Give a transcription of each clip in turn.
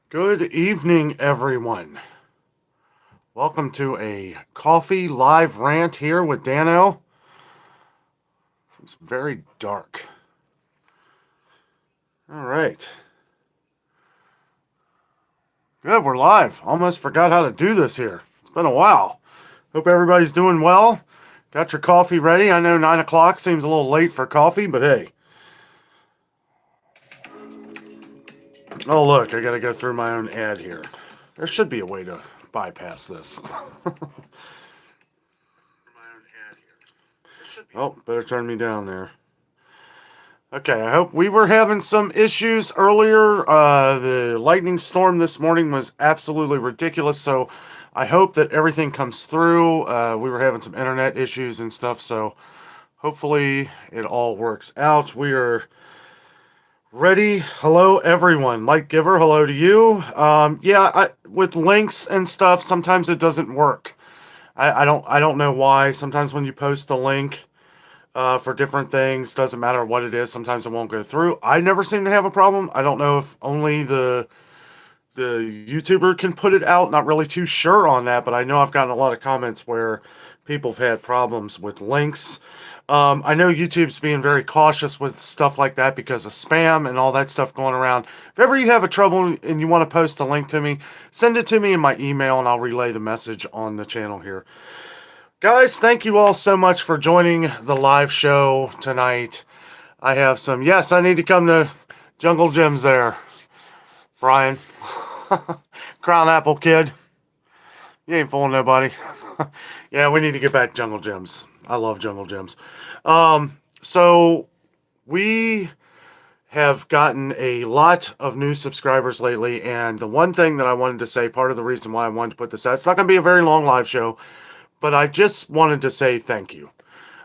Good evening, everyone. Welcome to a coffee live rant here with Danno. It's very dark. All right. Good, we're live. Almost forgot how to do this here. It's been a while. Hope everybody's doing well. Got your coffee ready. I know 9 o'clock seems a little late for coffee, but hey. Oh, look, I gotta go through my own ad here. There should be a way to bypass this. Oh, better turn me down there. Okay, I hope we were having some issues earlier. The lightning storm this morning was absolutely ridiculous, so I hope that everything comes through. We were having some internet issues and stuff, so hopefully it all works out. We are ready. Hello, everyone. Light Giver, hello to you. With links and stuff, sometimes it doesn't work. I don't know why. Sometimes when you post a link for different things, doesn't matter what it is, sometimes it won't go through. I never seem to have a problem. I don't know if only the YouTuber can put it out. Not really too sure on that, but I know I've gotten a lot of comments where people have had problems with links. I know YouTube's being very cautious with stuff like that because of spam and all that stuff going around. If ever you have a trouble and you want to post a link to me, send it to me in my email and I'll relay the message on the channel here. Guys, thank you all so much for joining the live show tonight. I have some, yes, I need to come to Jungle Gyms there, Brian. Crown Apple Kid. You ain't fooling nobody. Yeah, we need to get back to Jungle Gyms. I love Jungle Gyms. So we have gotten a lot of new subscribers lately, and the one thing that I wanted to say, part of the reason why I wanted to put this out, it's not going to be a very long live show, but I just wanted to say thank you.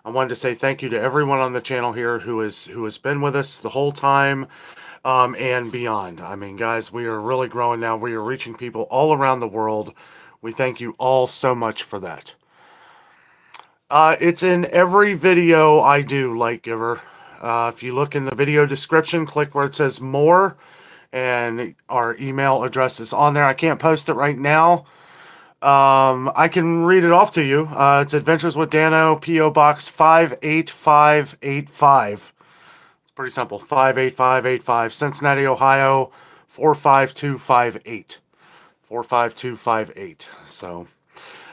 I wanted to say thank you to everyone on the channel here who has been with us the whole time, and beyond. I mean, guys, we are really growing now. We are reaching people all around the world. We thank you all so much for that. It's in every video I do, Light Giver. If you look in the video description, click where it says more, and our email address is on there. I can't post it right now. I can read it off to you. It's Adventures with Danno, P.O. Box 58585. It's pretty simple. 58585, Cincinnati, Ohio, 45258. 45258. So,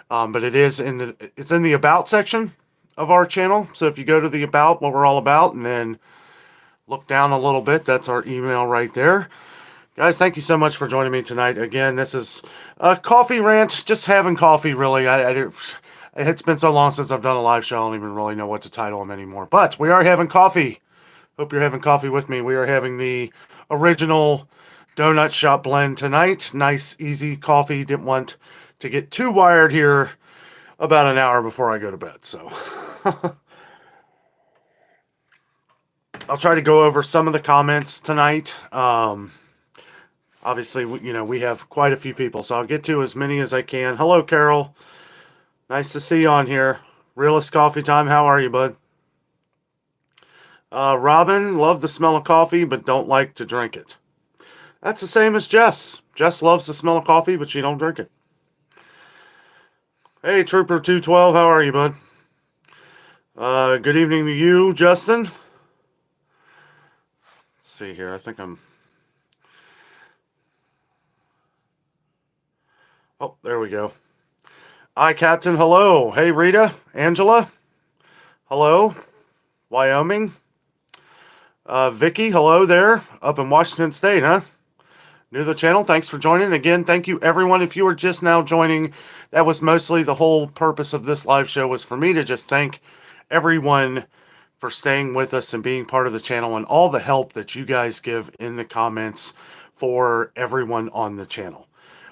but it's in the about section of our channel. So if you go to the about, what we're all about, and then look down a little bit, that's our email right there. Guys, thank you so much for joining me tonight. Again, this is a coffee rant, just having coffee, really. It's been so long since I've done a live show, I don't even really know what to title them anymore. But we are having coffee. Hope you're having coffee with me. We are having the original Donut Shop blend tonight. Nice, easy coffee. Didn't want to get too wired here about an hour before I go to bed, so... I'll try to go over some of the comments tonight. Obviously, we have quite a few people, so I'll get to as many as I can. Hello, Carol. Nice to see you on here. Realist Coffee Time, how are you, bud? Robin, love the smell of coffee, but don't like to drink it. That's the same as Jess. Jess loves the smell of coffee, but she don't drink it. Hey, Trooper 212, how are you, bud? Good evening to you, Justin. Let's see here, I think I'm... Oh, there we go. Hi, Captain. Hello. Hey, Rita. Angela. Hello. Wyoming. Vicky. Hello there. Up in Washington State, huh? New to the channel. Thanks for joining. Again, thank you, everyone. If you are just now joining, that was mostly the whole purpose of this live show, was for me to just thank everyone for staying with us and being part of the channel and all the help that you guys give in the comments for everyone on the channel.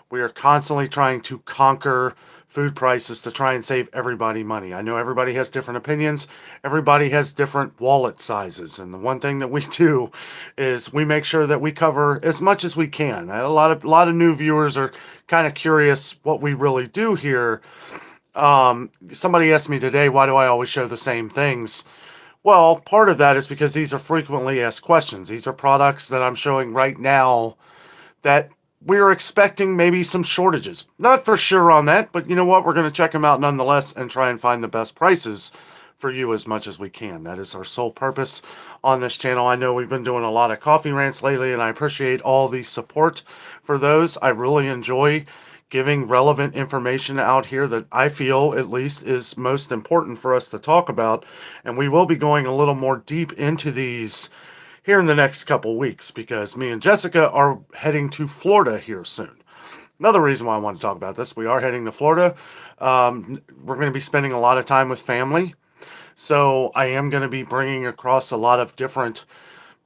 We are constantly trying to conquer food prices to try and save everybody money. I know everybody has different opinions. Everybody has different wallet sizes. And the one thing that we do is we make sure that we cover as much as we can. A lot of new viewers are kind of curious what we really do here. Somebody asked me today, why do I always show the same things? Well, part of that is because these are frequently asked questions. These are products that I'm showing right now that we're expecting maybe some shortages. Not for sure on that, but you know what? We're going to check them out nonetheless and try and find the best prices for you as much as we can. That is our sole purpose on this channel. I know we've been doing a lot of coffee rants lately, and I appreciate all the support for those. I really enjoy giving relevant information out here that I feel at least is most important for us to talk about. And we will be going a little more deep into these here in the next couple weeks because me and Jessica are heading to Florida here soon. Another reason why I want to talk about this, we are heading to Florida. We're going to be spending a lot of time with family. So I am going to be bringing across a lot of different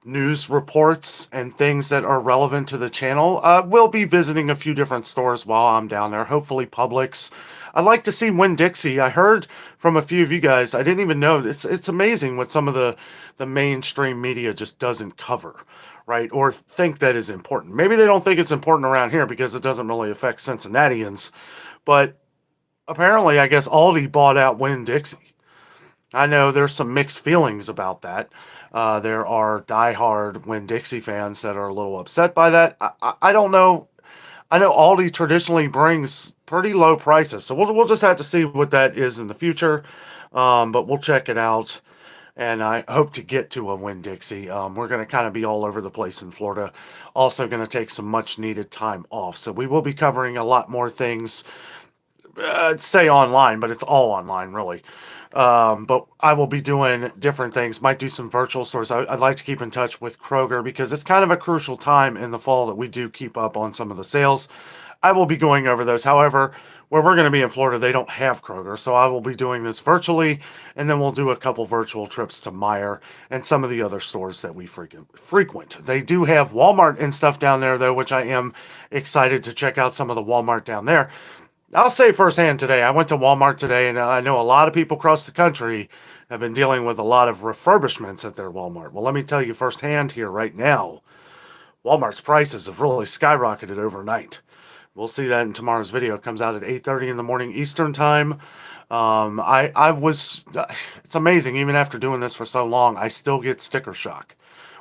news reports and things that are relevant to the channel. We'll be visiting a few different stores while I'm down there, hopefully Publix. I'd like to see Winn-Dixie. I heard from a few of you guys, I didn't even know, it's amazing what some of the mainstream media just doesn't cover, right? Or think that is important. Maybe they don't think it's important around here because it doesn't really affect Cincinnatians, but apparently I guess Aldi bought out Winn-Dixie. I know there's some mixed feelings about that. There are diehard Winn-Dixie fans that are a little upset by that. I don't know. I know Aldi traditionally brings pretty low prices, so we'll just have to see what that is in the future. But we'll check it out, and I hope to get to a Winn-Dixie. We're going to kind of be all over the place in Florida. Also going to take some much-needed time off, so we will be covering a lot more things. Say online, but it's all online, really. But I will be doing different things. Might do some virtual stores. I'd like to keep in touch with Kroger because it's kind of a crucial time in the fall that we do keep up on some of the sales. I will be going over those. However, where we're going to be in Florida, they don't have Kroger. So I will be doing this virtually, and then we'll do a couple virtual trips to Meijer and some of the other stores that we frequent. They do have Walmart and stuff down there, though, which I am excited to check out some of the Walmart down there. I'll say firsthand today, I went to Walmart today, and I know a lot of people across the country have been dealing with a lot of refurbishments at their Walmart. Well, let me tell you firsthand here right now, Walmart's prices have really skyrocketed overnight. We'll see that in tomorrow's video. It comes out at 8:30 in the morning Eastern time. It's amazing, even after doing this for so long, I still get sticker shock.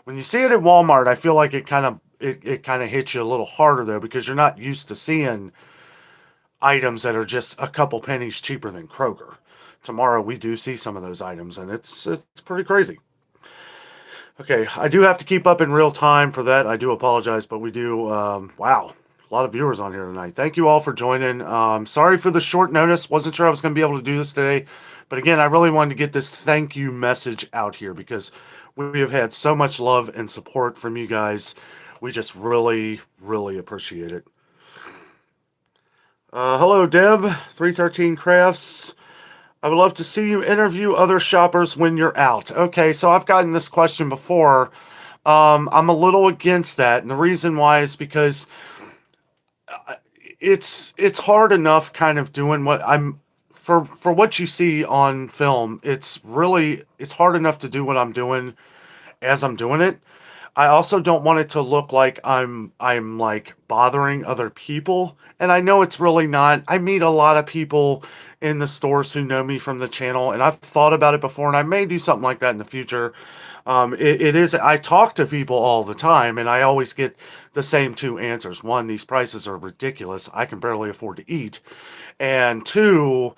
When you see it at Walmart, I feel like it kind of hits you a little harder, though, because you're not used to seeing items that are just a couple pennies cheaper than Kroger. Tomorrow we do see some of those items, and it's pretty crazy. Okay, I do have to keep up in real time for that. I do apologize, but we do. Wow, a lot of viewers on here tonight. Thank you all for joining. Sorry for the short notice. Wasn't sure I was going to be able to do this today, but again, I really wanted to get this thank you message out here because we have had so much love and support from you guys. We just really, really appreciate it. Hello, Deb, 313 Crafts. I would love to see you interview other shoppers when you're out. Okay, so I've gotten this question before. I'm a little against that, and the reason why is because it's hard enough kind of doing what I'm for what you see on film. It's hard enough to do what I'm doing as I'm doing it. I also don't want it to look like I'm like bothering other people. And I know it's really not. I meet a lot of people in the stores who know me from the channel, and I've thought about it before, and I may do something like that in the future. I talk to people all the time, and I always get the same two answers. One, these prices are ridiculous. I can barely afford to eat. And two,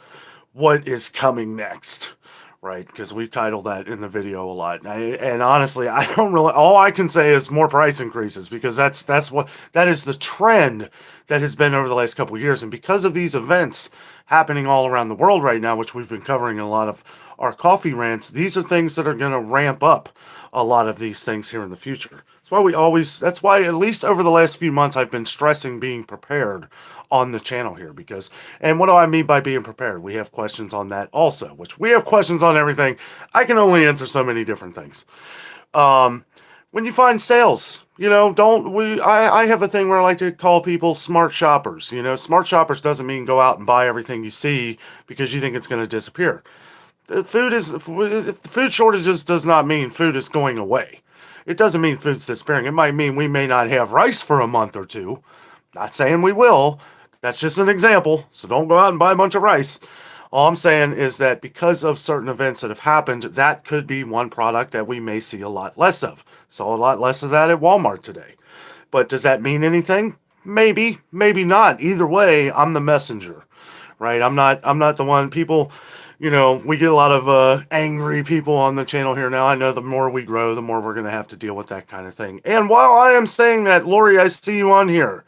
what is coming next? Right, because we titled that in the video a lot, and honestly, I don't really. All I can say is more price increases because that is the trend that has been over the last couple of years, and because of these events happening all around the world right now, which we've been covering in a lot of our coffee rants, these are things that are going to ramp up a lot of these things here in the future. That's why at least over the last few months I've been stressing being prepared on the channel here and what do I mean by being prepared? We have questions on that also, which we have questions on everything. I can only answer so many different things. When you find sales, I have a thing where I like to call people smart shoppers. Smart shoppers doesn't mean go out and buy everything you see because you think it's going to disappear. Food shortages does not mean food is going away. It doesn't mean food's disappearing. It might mean we may not have rice for a month or two. Not saying we will. That's just an example, so don't go out and buy a bunch of rice. All I'm saying is that because of certain events that have happened, that could be one product that we may see a lot less of. Saw a lot less of that at Walmart today. But does that mean anything? Maybe, maybe not. Either way, I'm the messenger, right? I'm not the one. People, we get a lot of angry people on the channel here now. I know the more we grow, the more we're going to have to deal with that kind of thing. And while I am saying that, Lori, I see you on here.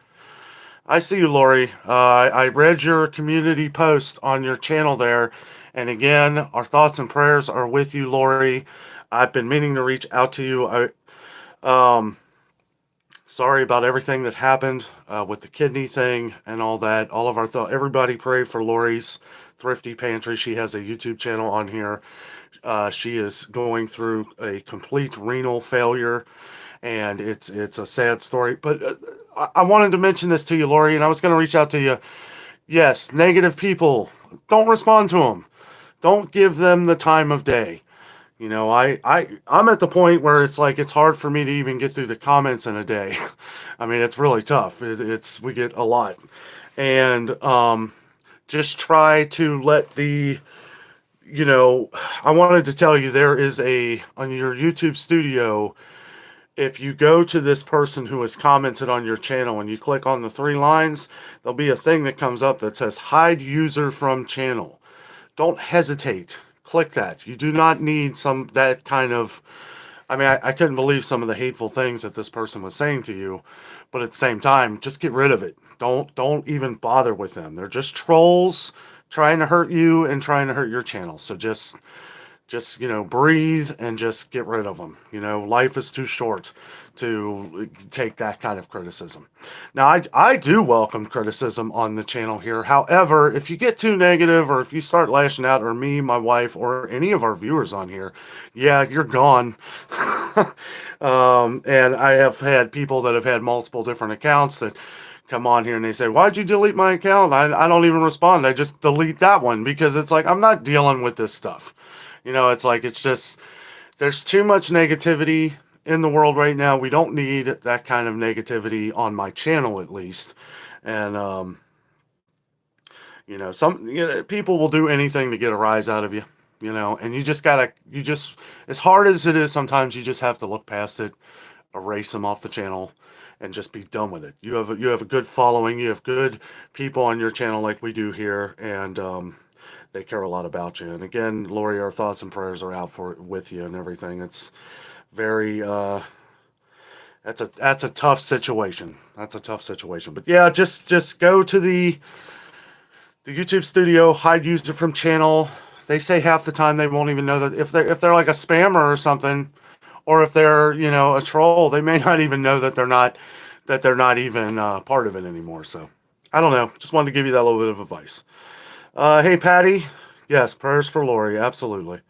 I see you, Lori. I read your community post on your channel there. And again, our thoughts and prayers are with you, Lori. I've been meaning to reach out to you. Sorry about everything that happened with the kidney thing and all that. All of our thoughts. Everybody pray for Lori's Thrifty Pantry. She has a YouTube channel on here. She is going through a complete renal failure, and it's a sad story. But I wanted to mention this to you, Lori, and I was going to reach out to you. Yes, negative people, don't respond to them. Don't give them the time of day. I'm at the point where it's like it's hard for me to even get through the comments in a day. I mean, it's really tough. We get a lot, and just try to let I wanted to tell you there is on your YouTube studio. If you go to this person who has commented on your channel and you click on the three lines, there'll be a thing that comes up that says hide user from channel. Don't hesitate. Click that. You do not need that kind of. I mean, I couldn't believe some of the hateful things that this person was saying to you, but at the same time, just get rid of it. Don't even bother with them. They're just trolls trying to hurt you and trying to hurt your channel. So just breathe and just get rid of them. Life is too short to take that kind of criticism. Now, I do welcome criticism on the channel here. However, if you get too negative or if you start lashing out, or me, my wife, or any of our viewers on here, yeah, you're gone. And I have had people that have had multiple different accounts that come on here and they say, why'd you delete my account? I don't even respond. I just delete that one because it's like, I'm not dealing with this stuff. It's like, it's just, there's too much negativity in the world right now. We don't need that kind of negativity on my channel, at least. And, people will do anything to get a rise out of you, and as hard as it is, sometimes you just have to look past it, erase them off the channel, and just be done with it. You have a good following. You have good people on your channel like we do here. And, they care a lot about you. And again, Lori, our thoughts and prayers are out with you and everything. It's very that's a tough situation. That's a tough situation. But yeah, just go to the YouTube studio, hide user from channel. They say half the time they won't even know that if they're like a spammer or something, or if they're a troll, they may not even know that they're not even part of it anymore. So I don't know. Just wanted to give you that little bit of advice. Hey, Patty. Yes, prayers for Lori. Absolutely.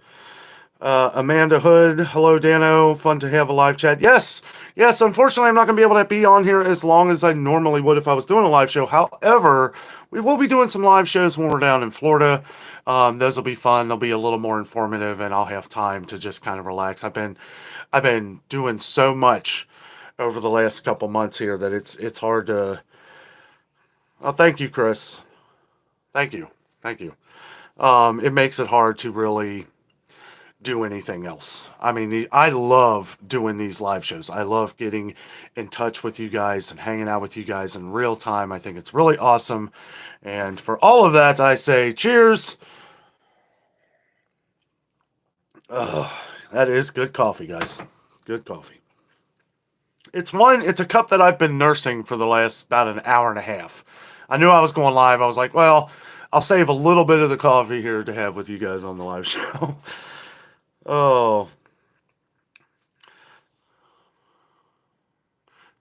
Amanda Hood. Hello, Danno. Fun to have a live chat. Yes. Unfortunately, I'm not going to be able to be on here as long as I normally would if I was doing a live show. However, we will be doing some live shows when we're down in Florida. Those will be fun. They'll be a little more informative, and I'll have time to just kind of relax. I've been doing so much over the last couple months here that it's hard to. Oh, thank you, Chris. Thank you. It makes it hard to really do anything else. I mean, I love doing these live shows. I love getting in touch with you guys and hanging out with you guys in real time. I think it's really awesome. And for all of that, I say cheers. That is good coffee, guys. Good coffee. It's a cup that I've been nursing for the last about an hour and a half. I knew I was going live. I was like, well, I'll save a little bit of the coffee here to have with you guys on the live show. Oh.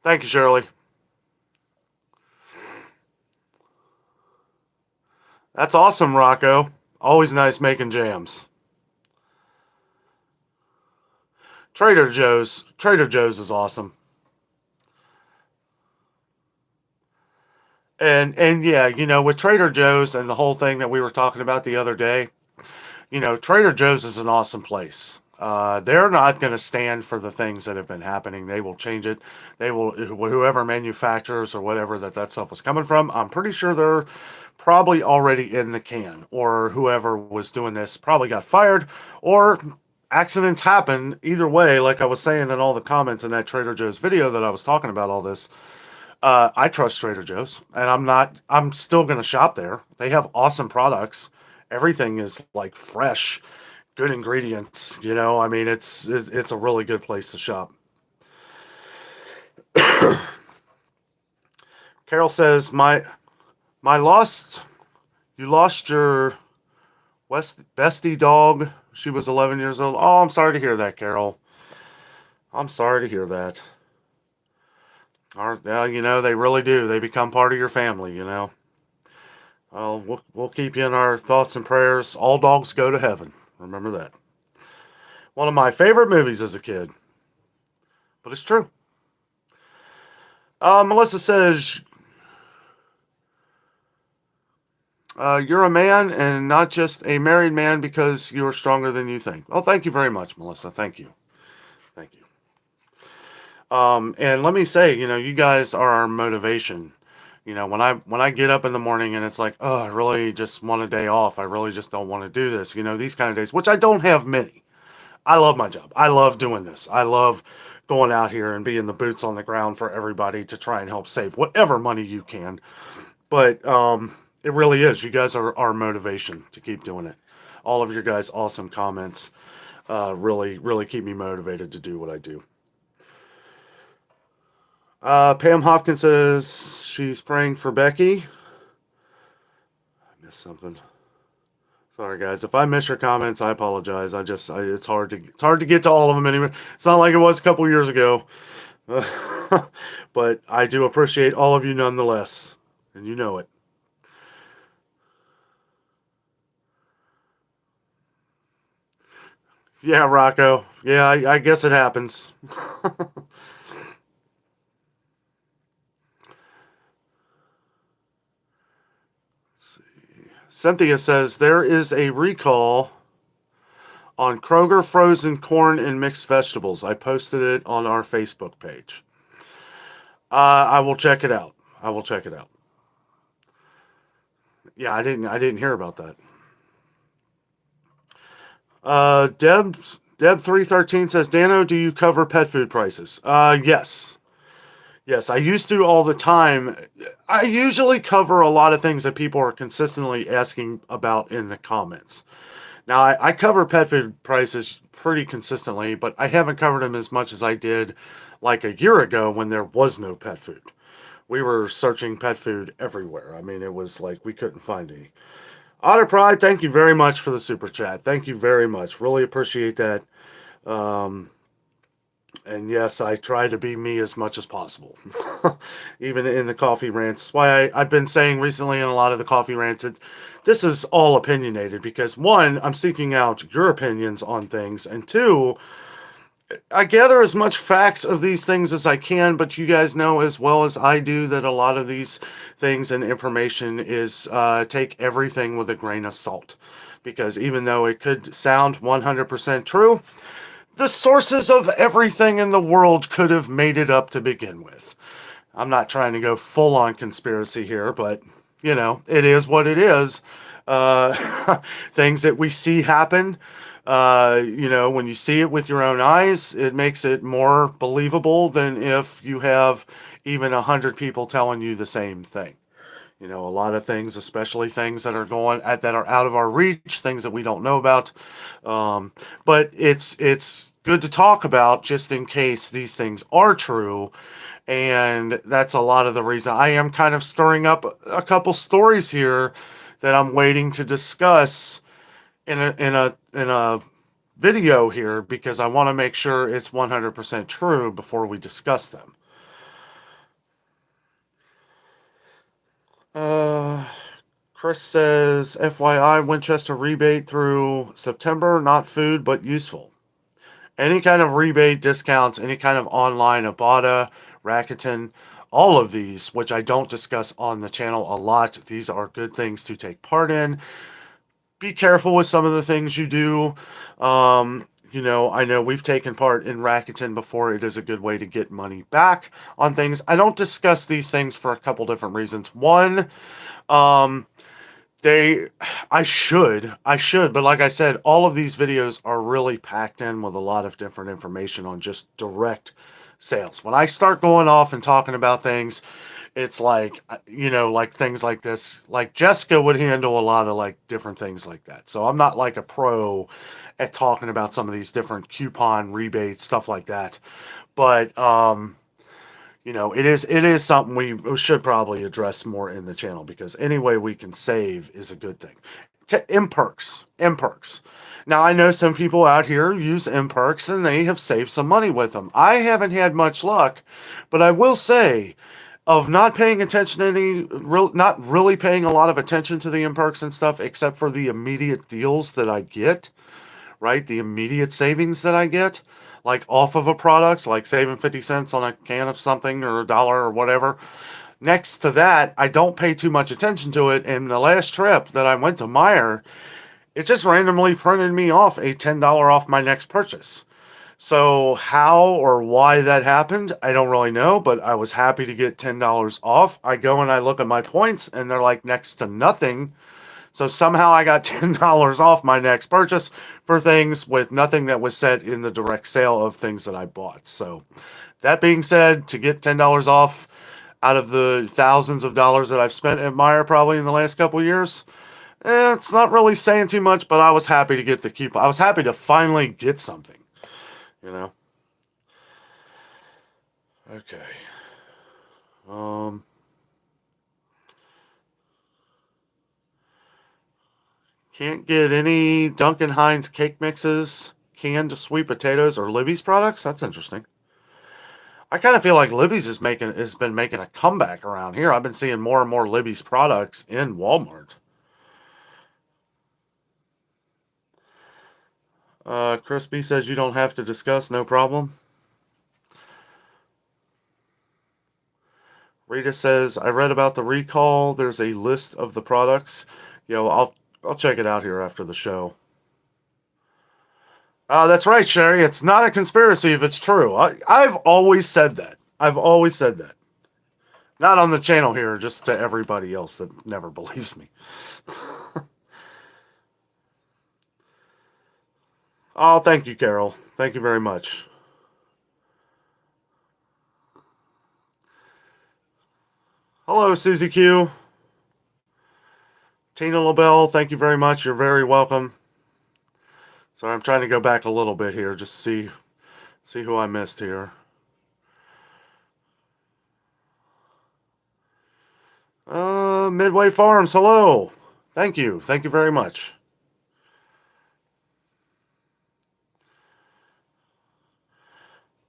Thank you, Shirley. That's awesome, Rocco. Always nice making jams. Trader Joe's is awesome. And yeah, with Trader Joe's and the whole thing that we were talking about the other day, Trader Joe's is an awesome place. They're not going to stand for the things that have been happening. They will change it. They will, whoever manufacturers or whatever that stuff was coming from, I'm pretty sure they're probably already in the can, or whoever was doing this probably got fired, or accidents happen. Either way, like I was saying in all the comments in that Trader Joe's video that I was talking about all this, I trust Trader Joe's, and I'm still going to shop there. They have awesome products. Everything is like fresh, good ingredients. I mean, it's a really good place to shop. Carol says, my you lost your bestie dog. She was 11 years old. Oh, I'm sorry to hear that, Carol. I'm sorry to hear that. They really do. They become part of your family. Well, we'll keep you in our thoughts and prayers. All dogs go to heaven. Remember that. One of my favorite movies as a kid. But it's true. Melissa says, you're a man and not just a married man because you're stronger than you think. Oh, thank you very much, Melissa. Thank you. Thank you. And let me say, you guys are our motivation. When I get up in the morning and it's like, oh, I really just want a day off. I really just don't want to do this. These kind of days, which I don't have many. I love my job. I love doing this. I love going out here and being the boots on the ground for everybody to try and help save whatever money you can. But it really is. You guys are our motivation to keep doing it. All of your guys' awesome comments really, really keep me motivated to do what I do. Pam Hopkins says she's praying for Becky. I missed something. Sorry, guys. If I miss your comments, I apologize. It's hard to get to all of them anyway. It's not like it was a couple years ago, but I do appreciate all of you nonetheless, and you know it. Yeah, Rocco. Yeah, I guess it happens. Cynthia says there is a recall on Kroger frozen corn and mixed vegetables. I posted it on our Facebook page. I will check it out. I will check it out. Yeah, I didn't hear about that. Deb 313 says, Danno, do you cover pet food prices? Yes. Yes, I used to all the time. I usually cover a lot of things that people are consistently asking about in the comments. Now, I cover pet food prices pretty consistently, but I haven't covered them as much as I did like a year ago when there was no pet food. We were searching pet food everywhere. I mean, it was like we couldn't find any. Otter Pride, thank you very much for the super chat. Thank you very much. Really appreciate that. And yes, I try to be me as much as possible, even in the coffee rants. That's why I've been saying recently in a lot of the coffee rants that this is all opinionated because, one, I'm seeking out your opinions on things, and two, I gather as much facts of these things as I can, but you guys know as well as I do that a lot of these things and information is take everything with a grain of salt. Because even though it could sound 100% true, the sources of everything in the world could have made it up to begin with. I'm not trying to go full on conspiracy here, but, it is what it is. Things that we see happen, when you see it with your own eyes, it makes it more believable than if you have even 100 people telling you the same thing. A lot of things, especially things that are that are out of our reach, things that we don't know about. But it's good to talk about just in case these things are true. And that's a lot of the reason I am kind of stirring up a couple stories here that I'm waiting to discuss in a video here because I want to make sure it's 100% true before we discuss them. Chris says, FYI, Winchester rebate through September, not food, but useful. Any kind of rebate, discounts, any kind of online Ibotta, Rakuten, all of these, which I don't discuss on the channel a lot, these are good things to take part in. Be careful with some of the things you do. I know we've taken part in Rakuten before. It is a good way to get money back on things. I don't discuss these things for a couple different reasons. One, I should, but like I said, all of these videos are really packed in with a lot of different information on just direct sales. When I start going off and talking about things, It's like, like things like this. Like Jessica would handle a lot of like different things like that. So I'm not like a pro at talking about some of these different coupon rebates, stuff like that. But it is something we should probably address more in the channel, because any way we can save is a good thing. M-Perks. Now I know some people out here use M-Perks and they have saved some money with them. I haven't had much luck, but I will say, of not paying attention to not really paying a lot of attention to the M-Perks and stuff, except for the immediate deals that I get, right? The immediate savings that I get, like off of a product, like saving 50 cents on a can of something or a dollar or whatever. Next to that, I don't pay too much attention to it. And the last trip that I went to Meijer, it just randomly printed me off a $10 off my next purchase. So how or why that happened, I don't really know, but I was happy to get $10 off. I go and I look at my points and they're like next to nothing. So somehow I got $10 off my next purchase for things with nothing that was said in the direct sale of things that I bought. So that being said, to get $10 off out of the thousands of dollars that I've spent at Meijer probably in the last couple of years, it's not really saying too much, but I was happy to get the coupon. I was happy to finally get something, you know? Okay. Can't get any Duncan Hines cake mixes, canned sweet potatoes, or Libby's products? That's interesting. I kind of feel like Libby's has been making a comeback around here. I've been seeing more and more Libby's products in Walmart. Chris B says you don't have to discuss, no problem. Rita says I read about the recall. There's a list of the products. I'll check it out here after the show. That's right, Sherry. It's not a conspiracy if it's true. I've always said that. I've always said that. Not on the channel here, just to everybody else that never believes me. Oh, thank you, Carol. Thank you very much. Hello, Susie Q. Tina LaBelle, thank you very much. You're very welcome. So I'm trying to go back a little bit here, just see who I missed here. Midway Farms, hello. Thank you. Thank you very much.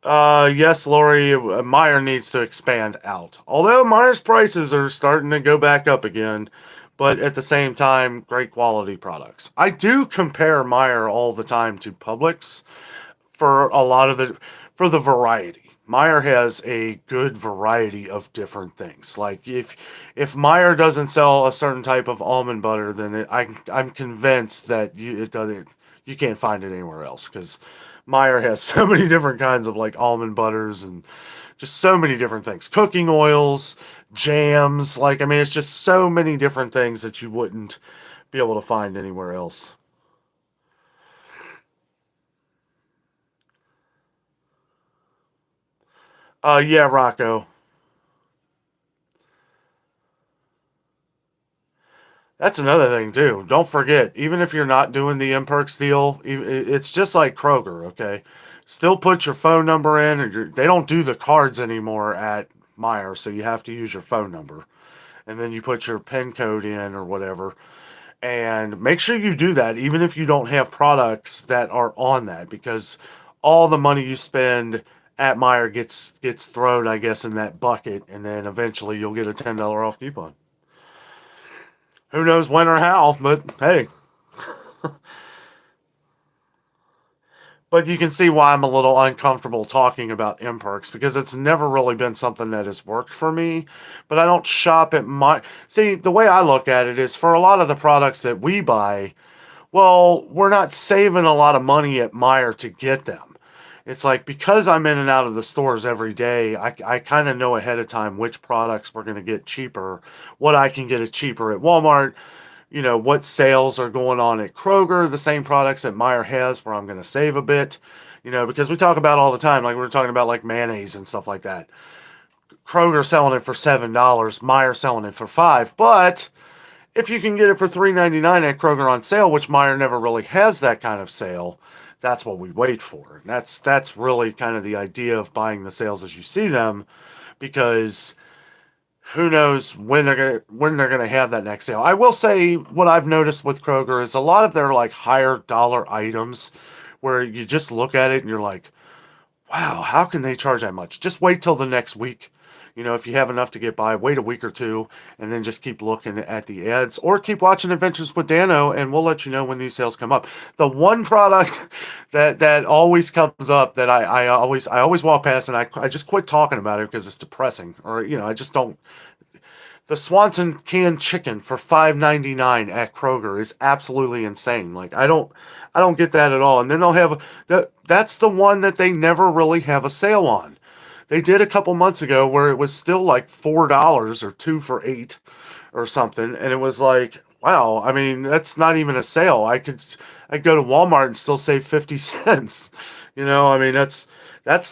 Yes, Lori, Meijer needs to expand out. Although Meijer's prices are starting to go back up again, but at the same time, great quality products. I do compare Meijer all the time to Publix for a lot of it, for the variety. Meijer has a good variety of different things. Like if Meijer doesn't sell a certain type of almond butter, then I'm convinced that you can't find it anywhere else, because Meijer has so many different kinds of like almond butters and just so many different things. Cooking oils, jams, like I mean it's just so many different things that you wouldn't be able to find anywhere else. Yeah, Rocco. That's another thing too. Don't forget, even if you're not doing the M-Perks deal, it's just like Kroger, okay? Still put your phone number in, and they don't do the cards anymore at Meijer, so you have to use your phone number. And then you put your PIN code in or whatever. And make sure you do that, even if you don't have products that are on that, because all the money you spend at Meijer gets thrown, I guess, in that bucket, and then eventually you'll get a $10 off coupon. Who knows when or how, but hey. But you can see why I'm a little uncomfortable talking about M-Perks, because it's never really been something that has worked for me. But I don't shop at my... See, the way I look at it is, for a lot of the products that we buy, well, we're not saving a lot of money at Meijer to get them. It's like, because I'm in and out of the stores every day, I kind of know ahead of time which products we're going to get cheaper, what I can get it cheaper at Walmart, what sales are going on at Kroger, the same products that Meijer has where I'm going to save a bit, because we talk about all the time, like we're talking about like mayonnaise and stuff like that. Kroger selling it for $7, Meijer selling it for $5. But if you can get it for $3.99 at Kroger on sale, which Meijer never really has that kind of sale, that's what we wait for. And that's really kind of the idea of buying the sales as you see them, because who knows when they're gonna have that next sale. I will say what I've noticed with Kroger is a lot of their like higher dollar items where you just look at it and you're like, wow, how can they charge that much? Just wait till the next week. You know, if you have enough to get by, wait a week or two, and then just keep looking at the ads, or keep watching Adventures with Danno, and we'll let you know when these sales come up. The one product that always comes up that I always walk past, and I just quit talking about it because it's depressing, or I just don't. The Swanson canned chicken for $5.99 at Kroger is absolutely insane. Like I don't get that at all. And then they'll have that's the one that they never really have a sale on. They did a couple months ago where it was still like $4 or 2 for 8 or something, and it was like, wow, I mean, that's not even a sale. I'd go to Walmart and still save 50 cents. I mean, that's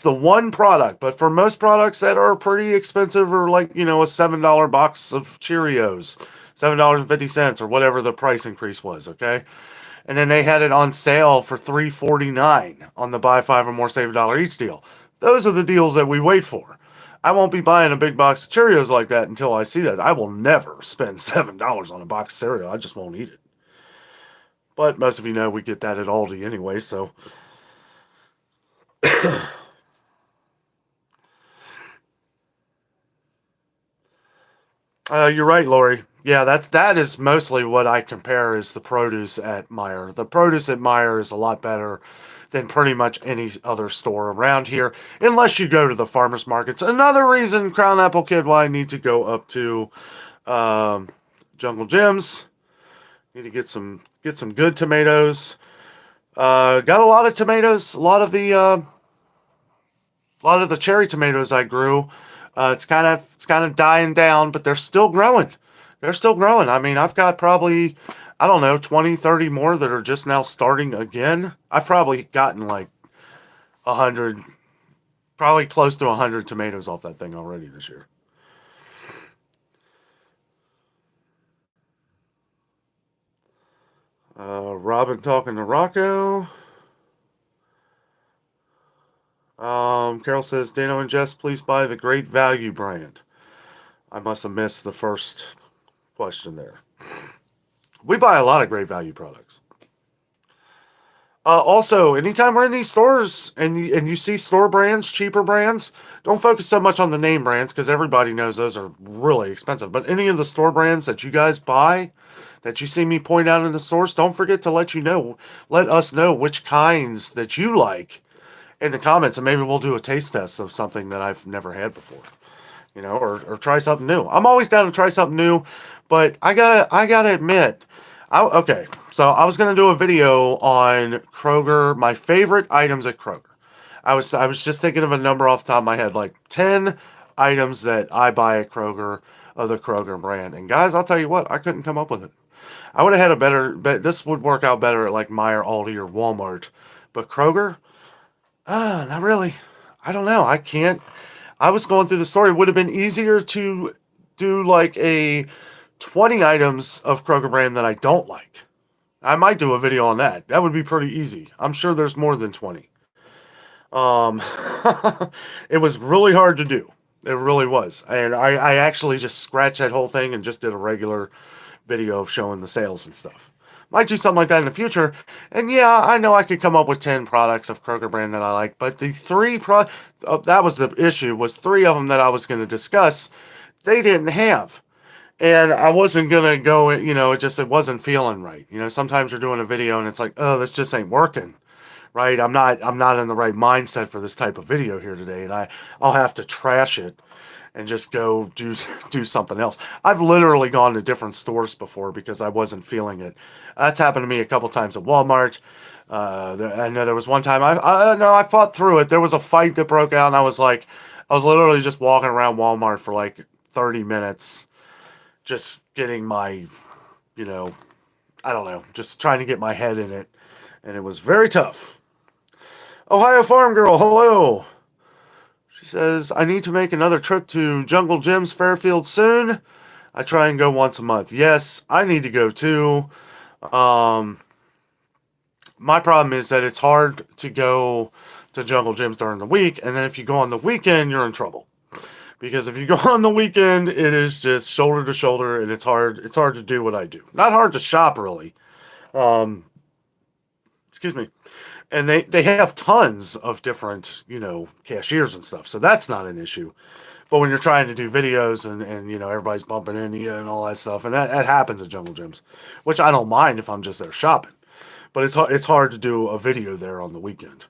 the one product. But for most products that are pretty expensive, or like, a $7 box of Cheerios, $7.50 or whatever the price increase was, okay? And then they had it on sale for $3.49 on the buy 5 or more save $1 each deal. Those are the deals that we wait for. I won't be buying a big box of Cheerios like that until I see that. I will never spend $7 on a box of cereal. I just won't eat it. But most of you know we get that at Aldi anyway, so. You're right, Lori. Yeah, that is mostly what I compare is the produce at Meijer. The produce at Meijer is a lot better than pretty much any other store around here, unless you go to the farmers markets. Another reason, Crown Apple Kid, why I need to go up to Jungle Gyms. Need to get some good tomatoes. Got a lot of tomatoes. A lot of the cherry tomatoes I grew. It's kind of dying down, but they're still growing. They're still growing. I mean, I've got probably, I don't know, 20, 30 more that are just now starting again. I've probably gotten like 100, probably close to 100 tomatoes off that thing already this year. Robin talking to Rocco. Carol says, Dano and Jess, please buy the Great Value brand. I must have missed the first question there. We buy a lot of Great Value products. Also, anytime we're in these stores and you see store brands, cheaper brands, don't focus so much on the name brands because everybody knows those are really expensive. But any of the store brands that you guys buy, that you see me point out in the stores, don't forget to let us know which kinds that you like in the comments, and maybe we'll do a taste test of something that I've never had before, or try something new. I'm always down to try something new, but I gotta admit, okay, so I was gonna do a video on Kroger, my favorite items at Kroger. I was just thinking of a number off the top of my head, like 10 items that I buy at Kroger of the Kroger brand. And guys, I'll tell you what, I couldn't come up with it. I would have had a better, but this would work out better at like Meijer, Aldi, or Walmart. But Kroger, not really. I don't know. I can't. I was going through the story. It would have been easier to do like a 20 items of Kroger brand that I don't like. I might do a video on that. That would be pretty easy. I'm sure there's more than 20. It was really hard to do. It really was. And I actually just scratched that whole thing and just did a regular video of showing the sales and stuff. Might do something like that in the future. And yeah, I know I could come up with 10 products of Kroger brand that I like, but the that was the issue, was 3 of them that I was going to discuss, they didn't have. And I wasn't going to go, it wasn't feeling right. Sometimes you're doing a video and it's like, oh, this just ain't working. Right? I'm not in the right mindset for this type of video here today, and I'll have to trash it and just go do something else. I've literally gone to different stores before because I wasn't feeling it. That's happened to me a couple times at Walmart. I know there was one time I fought through it. There was a fight that broke out, and I was literally just walking around Walmart for like 30 minutes, just getting my, I don't know, just trying to get my head in it, and it was very tough. Ohio Farm Girl, hello. She says, I need to make another trip to Jungle Gyms Fairfield soon. I try and go once a month. Yes, I need to go too. Um, my problem is that it's hard to go to Jungle Gyms during the week, and then if you go on the weekend, you're in trouble. Because if you go on the weekend, it is just shoulder to shoulder, and it's hard. It's hard to do what I do. Not hard to shop, really. Excuse me. And they have tons of different, cashiers and stuff, so that's not an issue. But when you're trying to do videos and everybody's bumping into you and all that stuff, and that happens at Jungle Gyms, which I don't mind if I'm just there shopping. But it's hard to do a video there on the weekend.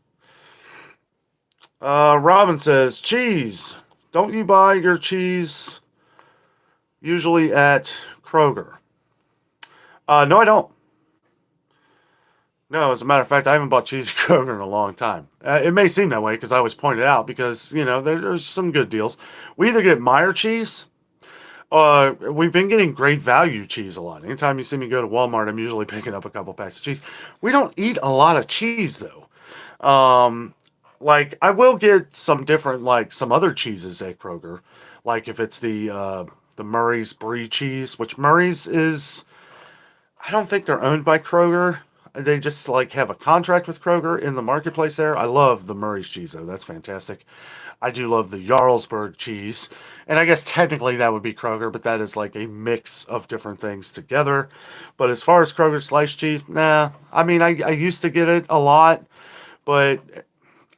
Robin says, cheese. Don't you buy your cheese usually at Kroger? No, I don't. No, as a matter of fact, I haven't bought cheese at Kroger in a long time. It may seem that way because I always point it out because, there's some good deals. We either get Meyer cheese. We've been getting great value cheese a lot. Anytime you see me go to Walmart, I'm usually picking up a couple packs of cheese. We don't eat a lot of cheese, though. Like, I will get some different, like, some other cheeses at Kroger. Like, if it's the Murray's Brie cheese, which Murray's is, I don't think they're owned by Kroger. They just like have a contract with Kroger in the marketplace there. I love the Murray's cheese though. That's fantastic. I do love the Jarlsberg cheese. And I guess technically that would be Kroger, but that is like a mix of different things together. But as far as Kroger sliced cheese, nah. I mean, I used to get it a lot, but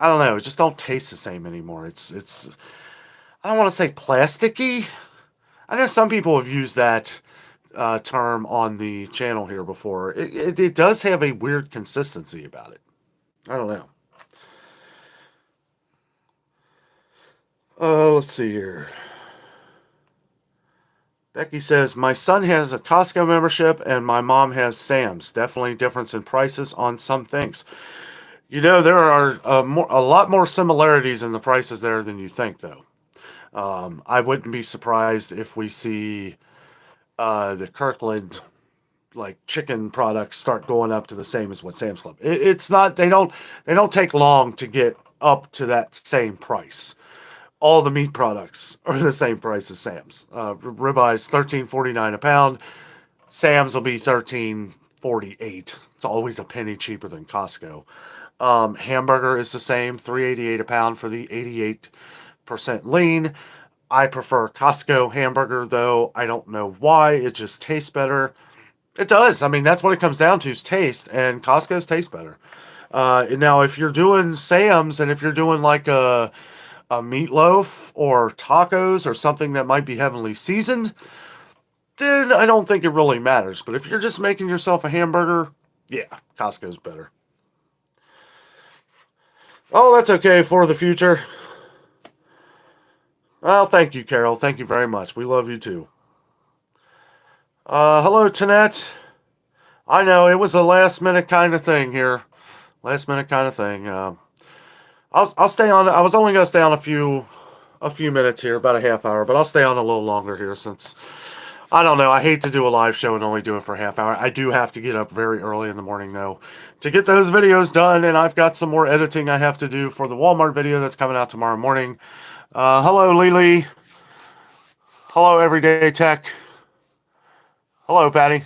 I don't know. It just don't taste the same anymore. It's I don't want to say plasticky. I know some people have used that term on the channel here before. It does have a weird consistency about it. I don't know. Let's see here. Becky says, my son has a Costco membership and my mom has Sam's. Definitely difference in prices on some things. There are a lot more similarities in the prices there than you think, though. I wouldn't be surprised if we see the Kirkland like chicken products start going up to the same as what Sam's Club. It's not. They don't take long to get up to that same price. All the meat products are the same price as Sam's. Ribeyes $13.49 a pound. Sam's will be $13.48. It's always a penny cheaper than Costco. Hamburger is the same, $3.88 a pound for the 88% lean. I prefer Costco hamburger, though. I don't know why. It just tastes better. It does. I mean, that's what it comes down to is taste, and Costco's taste better. Now, if you're doing Sam's and if you're doing like a meatloaf or tacos or something that might be heavily seasoned, then I don't think it really matters. But if you're just making yourself a hamburger, yeah, Costco's better. Oh, that's okay for the future. Well, thank you, Carol. Thank you very much. We love you too. Hello, Tanette. I know it was a last minute kind of thing here. Last minute kind of thing. I'll stay on. I was only gonna stay on a few minutes here, about a half hour, but I'll stay on a little longer here since I don't know. I hate to do a live show and only do it for a half hour. I do have to get up very early in the morning though to get those videos done, and I've got some more editing I have to do for the Walmart video that's coming out tomorrow morning. Hello, Lily. Hello, Everyday Tech. Hello, Patty.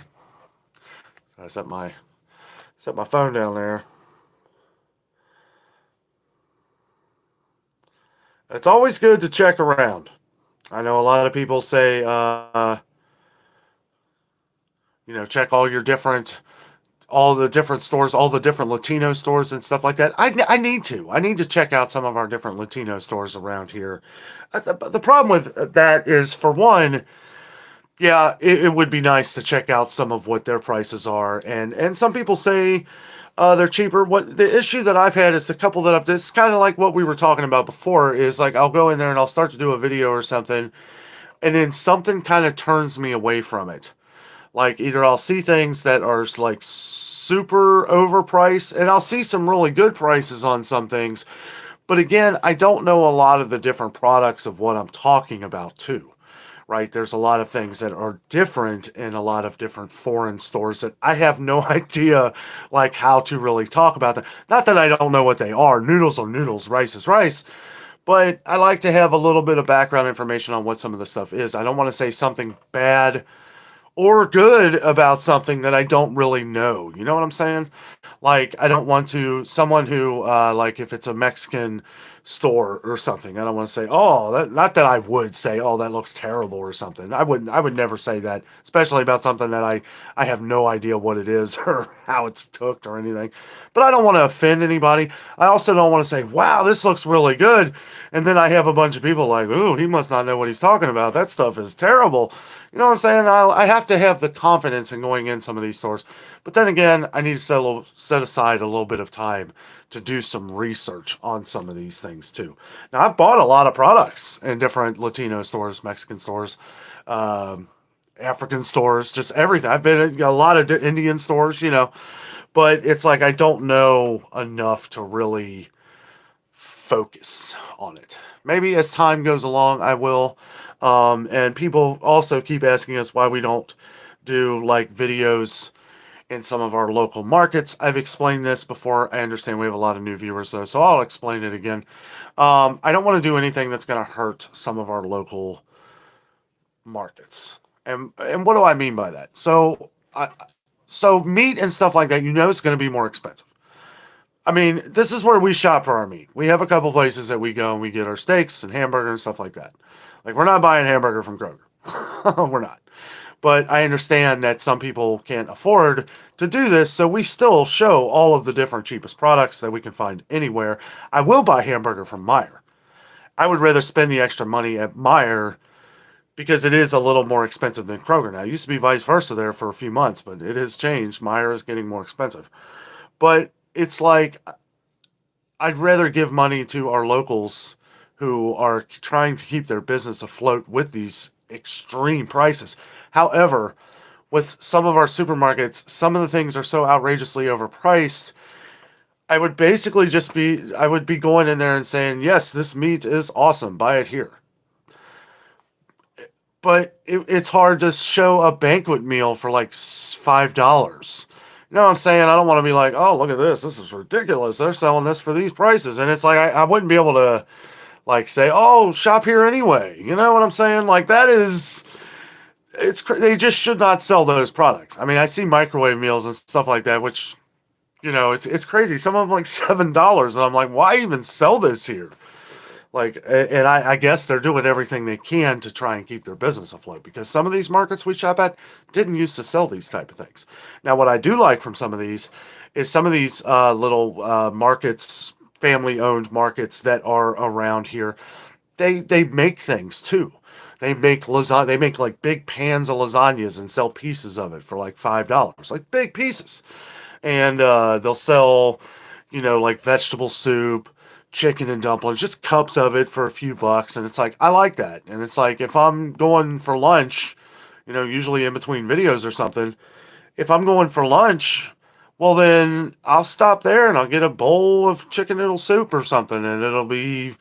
I set my phone down there. It's always good to check around. I know a lot of people say, check all the different stores, all the different Latino stores and stuff like that. I need to check out some of our different Latino stores around here. The problem with that is, for one, yeah, it would be nice to check out some of what their prices are. And some people say they're cheaper. What the issue that I've had is the couple that it's kind of like what we were talking about before, is like I'll go in there and I'll start to do a video or something, and then something kind of turns me away from it. Like either I'll see things that are like super overpriced, and I'll see some really good prices on some things. But again, I don't know a lot of the different products of what I'm talking about too. Right? There's a lot of things that are different in a lot of different foreign stores that I have no idea like how to really talk about them. Not that I don't know what they are. Noodles are noodles, rice is rice. But I like to have a little bit of background information on what some of the stuff is. I don't want to say something bad or good about something that I don't really know. You know what I'm saying? Like, I don't want to, someone who, like, if it's a Mexican store or something, I don't want to say, oh, that, not that I would say, oh, that looks terrible or something. I would never say that, especially about something that I have no idea what it is or how it's cooked or anything. But I don't want to offend anybody. I also don't want to say, wow, this looks really good. And then I have a bunch of people like, ooh, he must not know what he's talking about. That stuff is terrible. You know what I'm saying? I have to have the confidence in going in some of these stores. But then again, I need to set aside a little bit of time to do some research on some of these things too. Now, I've bought a lot of products in different Latino stores, Mexican stores, um, African stores, just everything. I've been at a lot of Indian stores, you know, but it's like I don't know enough to really focus on it. Maybe as time goes along, I will. And people also keep asking us why we don't do like videos in some of our local markets. I've explained this before. I understand we have a lot of new viewers though, so I'll explain it again. I don't want to do anything that's going to hurt some of our local markets. And what do I mean by that? So meat and stuff like that, you know, it's going to be more expensive. I mean, this is where we shop for our meat. We have a couple places that we go and we get our steaks and hamburger and stuff like that. Like, we're not buying hamburger from Kroger. We're not. But I understand that some people can't afford to do this, so we still show all of the different cheapest products that we can find anywhere. I will buy hamburger from Meijer. I would rather spend the extra money at Meijer because it is a little more expensive than Kroger now. It used to be vice versa there for a few months, but it has changed. Meijer is getting more expensive. But it's like I'd rather give money to our locals who are trying to keep their business afloat with these extreme prices. However, with some of our supermarkets, some of the things are so outrageously overpriced. I would be going in there and saying, yes, this meat is awesome. Buy it here. But it's hard to show a banquet meal for like $5. You know what I'm saying? I don't want to be like, oh, look at this. This is ridiculous. They're selling this for these prices. And it's like, I wouldn't be able to like say, oh, shop here anyway. You know what I'm saying? Like, that is, they just should not sell those products. I mean, I see microwave meals and stuff like that, which, you know, it's crazy. Some of them like $7. And I'm like, why even sell this here? Like, and I guess they're doing everything they can to try and keep their business afloat because some of these markets we shop at didn't used to sell these type of things. Now, what I do like from some of these is some of these little markets, family-owned markets that are around here. They make things too. They make lasagna. They make like big pans of lasagnas and sell pieces of it for like $5, like big pieces. And they'll sell, you know, like vegetable soup, chicken and dumplings, just cups of it for a few bucks. And it's like, I like that. And it's like, if I'm going for lunch, you know, usually in between videos or something, if I'm going for lunch, well, then I'll stop there and I'll get a bowl of chicken noodle soup or something. And it'll be,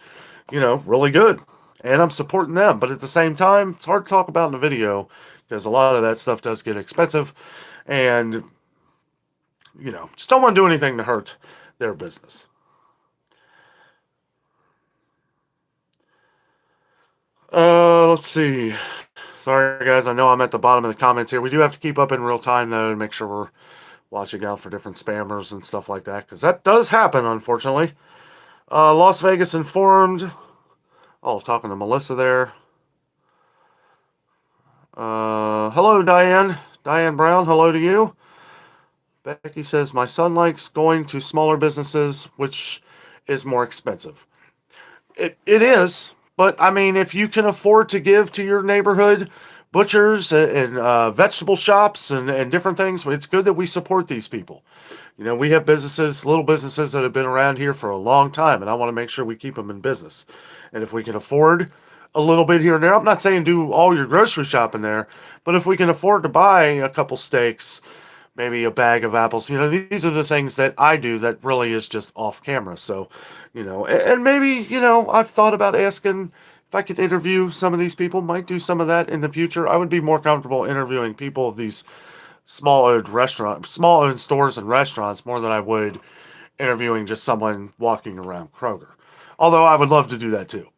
you know, really good. And I'm supporting them. But at the same time, it's hard to talk about in a video because a lot of that stuff does get expensive. And, you know, just don't want to do anything to hurt their business. Let's see. Sorry, guys. I know I'm at the bottom of the comments here. We do have to keep up in real time, though, and make sure we're watching out for different spammers and stuff like that, because that does happen, unfortunately. Las Vegas informed. Oh, talking to Melissa there. Hello, Diane. Diane Brown, hello to you. Becky says, my son likes going to smaller businesses, which is more expensive. It is, but I mean, if you can afford to give to your neighborhood butchers and vegetable shops and different things, it's good that we support these people. You know, we have businesses, little businesses that have been around here for a long time, and I want to make sure we keep them in business. And if we can afford a little bit here and there, I'm not saying do all your grocery shopping there, but if we can afford to buy a couple steaks, maybe a bag of apples, you know, these are the things that I do that really is just off camera. So, you know, and maybe, you know, I've thought about asking if I could interview some of these people, might do some of that in the future. I would be more comfortable interviewing people of these small owned stores and restaurants more than I would interviewing just someone walking around Kroger. Although I would love to do that too.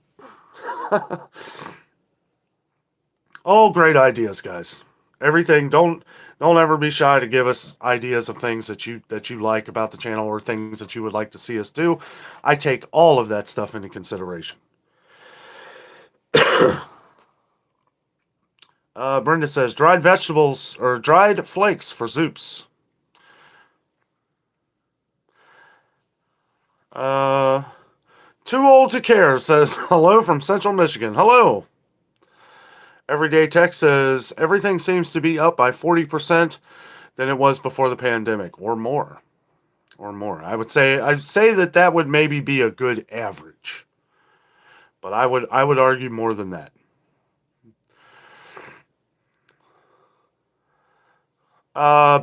All great ideas, guys. Everything. Don't ever be shy to give us ideas of things that you like about the channel or things that you would like to see us do. I take all of that stuff into consideration. Brenda says dried vegetables or dried flakes for soups. Too old to care says hello from Central Michigan. Hello. Everyday Tech says everything seems to be up by 40% than it was before the pandemic, or more. I'd say that would maybe be a good average, but I would argue more than that.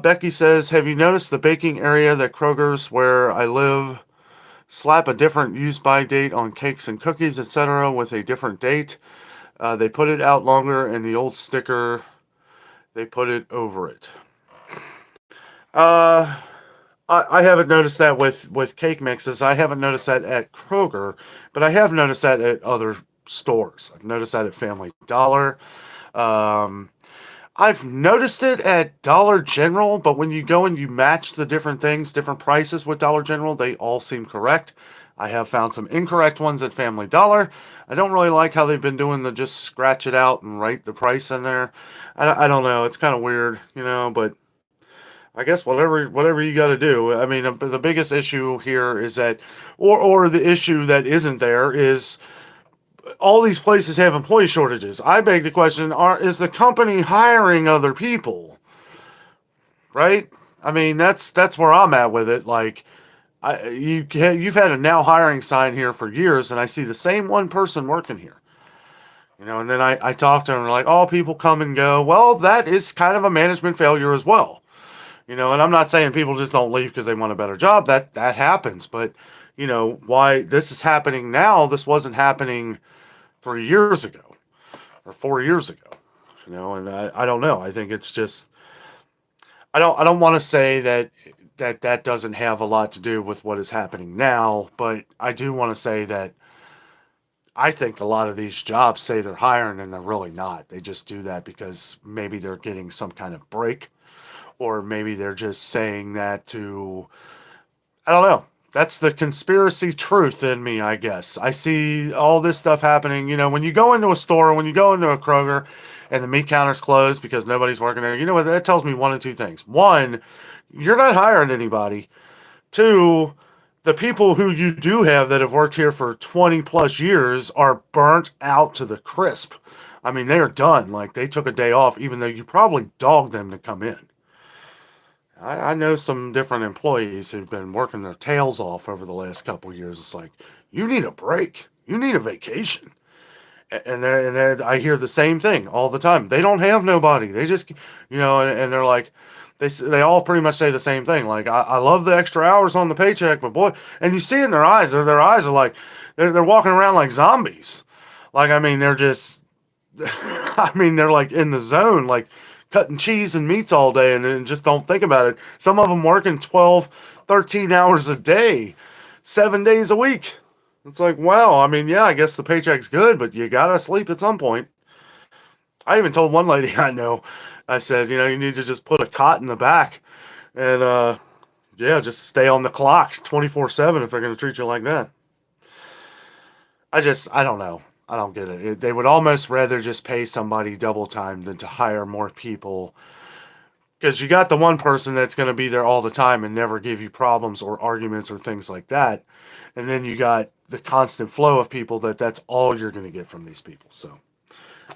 Becky says, have you noticed the baking area that Kroger's where I live slap a different use-by date on cakes and cookies, etc., with a different date? They put it out longer, and the old sticker, they put it over it. I haven't noticed that with cake mixes. I haven't noticed that at Kroger, but I have noticed that at other stores. I've noticed that at Family Dollar. I've noticed it at Dollar General, but when you go and you match the different things, different prices with Dollar General, they all seem correct. I have found some incorrect ones at Family Dollar. I don't really like how they've been doing the just scratch it out and write the price in there. I don't know. It's kind of weird, but I guess whatever you got to do. I mean, the biggest issue here is that, or the issue that isn't there is all these places have employee shortages. I beg the question: is the company hiring other people? Right? I mean, that's where I'm at with it. Like, you've had a now hiring sign here for years, and I see the same one person working here. And then I talk to them, and like, all people come and go. Well, that is kind of a management failure as well. And I'm not saying people just don't leave because they want a better job. That happens. But, why this is happening now, this wasn't happening 3 years ago or 4 years ago. And I don't know. I think it's just, I don't want to say that doesn't have a lot to do with what is happening now, but I do want to say that I think a lot of these jobs say they're hiring and they're really not. They just do that because maybe they're getting some kind of break, or maybe they're just saying that to, I don't know. That's the conspiracy truth in me, I guess. I see all this stuff happening. When you go into a store, when you go into a Kroger, and the meat counter's closed because nobody's working there, what that tells me? One of two things. One, you're not hiring anybody. Two, the people who you do have that have worked here for 20 plus years are burnt out to the crisp. I mean, they are done. Like, they took a day off, even though you probably dogged them to come in. I know some different employees who've been working their tails off over the last couple of years. It's like, you need a break. You need a vacation. And I hear the same thing all the time. They don't have nobody. They just, and they're like, they all pretty much say the same thing. Like, I love the extra hours on the paycheck, but boy, and you see it in their eyes. Their eyes are like, they're walking around like zombies. Like, I mean, they're just, they're like in the zone, like cutting cheese and meats all day and just don't think about it. Some of them working 12, 13 hours a day, 7 days a week. It's like, wow, yeah, I guess the paycheck's good, but you gotta sleep at some point. I even told one lady I know, I said, you need to just put a cot in the back and, yeah, just stay on the clock 24/7 if they're going to treat you like that. I don't know. I don't get it. They would almost rather just pay somebody double time than to hire more people. Because you got the one person that's going to be there all the time and never give you problems or arguments or things like that. And then you got the constant flow of people that's all you're going to get from these people. So,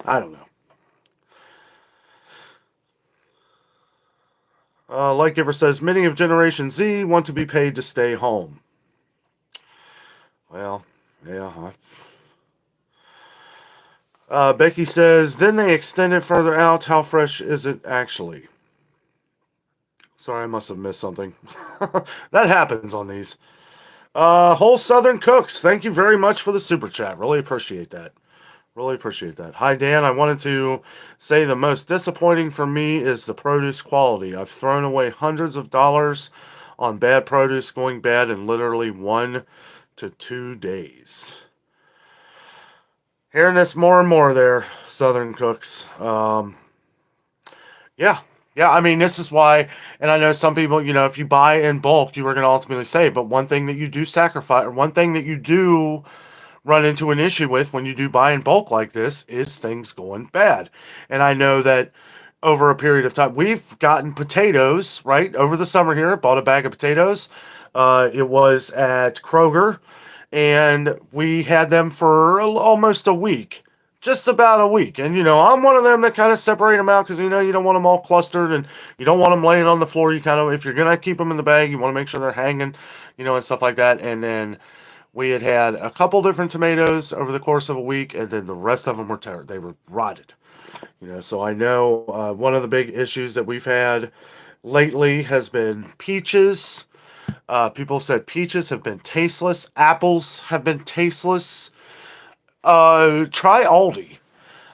I don't know. Like Giver says, many of Generation Z want to be paid to stay home. Well, yeah. Becky says, then they extend it further out. How fresh is it actually? Sorry, I must have missed something. That happens on these. Whole Southern Cooks, thank you very much for the super chat. Really appreciate that. Really appreciate that. Hi, Dan. I wanted to say the most disappointing for me is the produce quality. I've thrown away hundreds of dollars on bad produce going bad in literally 1 to 2 days. Hearing this more and more there, Southern cooks. Yeah. Yeah, I mean, this is why, and I know some people, if you buy in bulk, you are going to ultimately save. But one thing that you do sacrifice, or one thing that you do run into an issue with when you do buy in bulk like this is things going bad. And I know that over a period of time, we've gotten potatoes, right? Over the summer here, bought a bag of potatoes. It was at Kroger, and we had them for almost a week. Just about a week. And, I'm one of them that kind of separate them out because, you don't want them all clustered and you don't want them laying on the floor. You kind of, if you're going to keep them in the bag, you want to make sure they're hanging, and stuff like that. And then we had a couple different tomatoes over the course of a week, and then the rest of them were terrible. They were rotted. So I know one of the big issues that we've had lately has been peaches. People have said peaches have been tasteless. Apples have been tasteless. Try Aldi.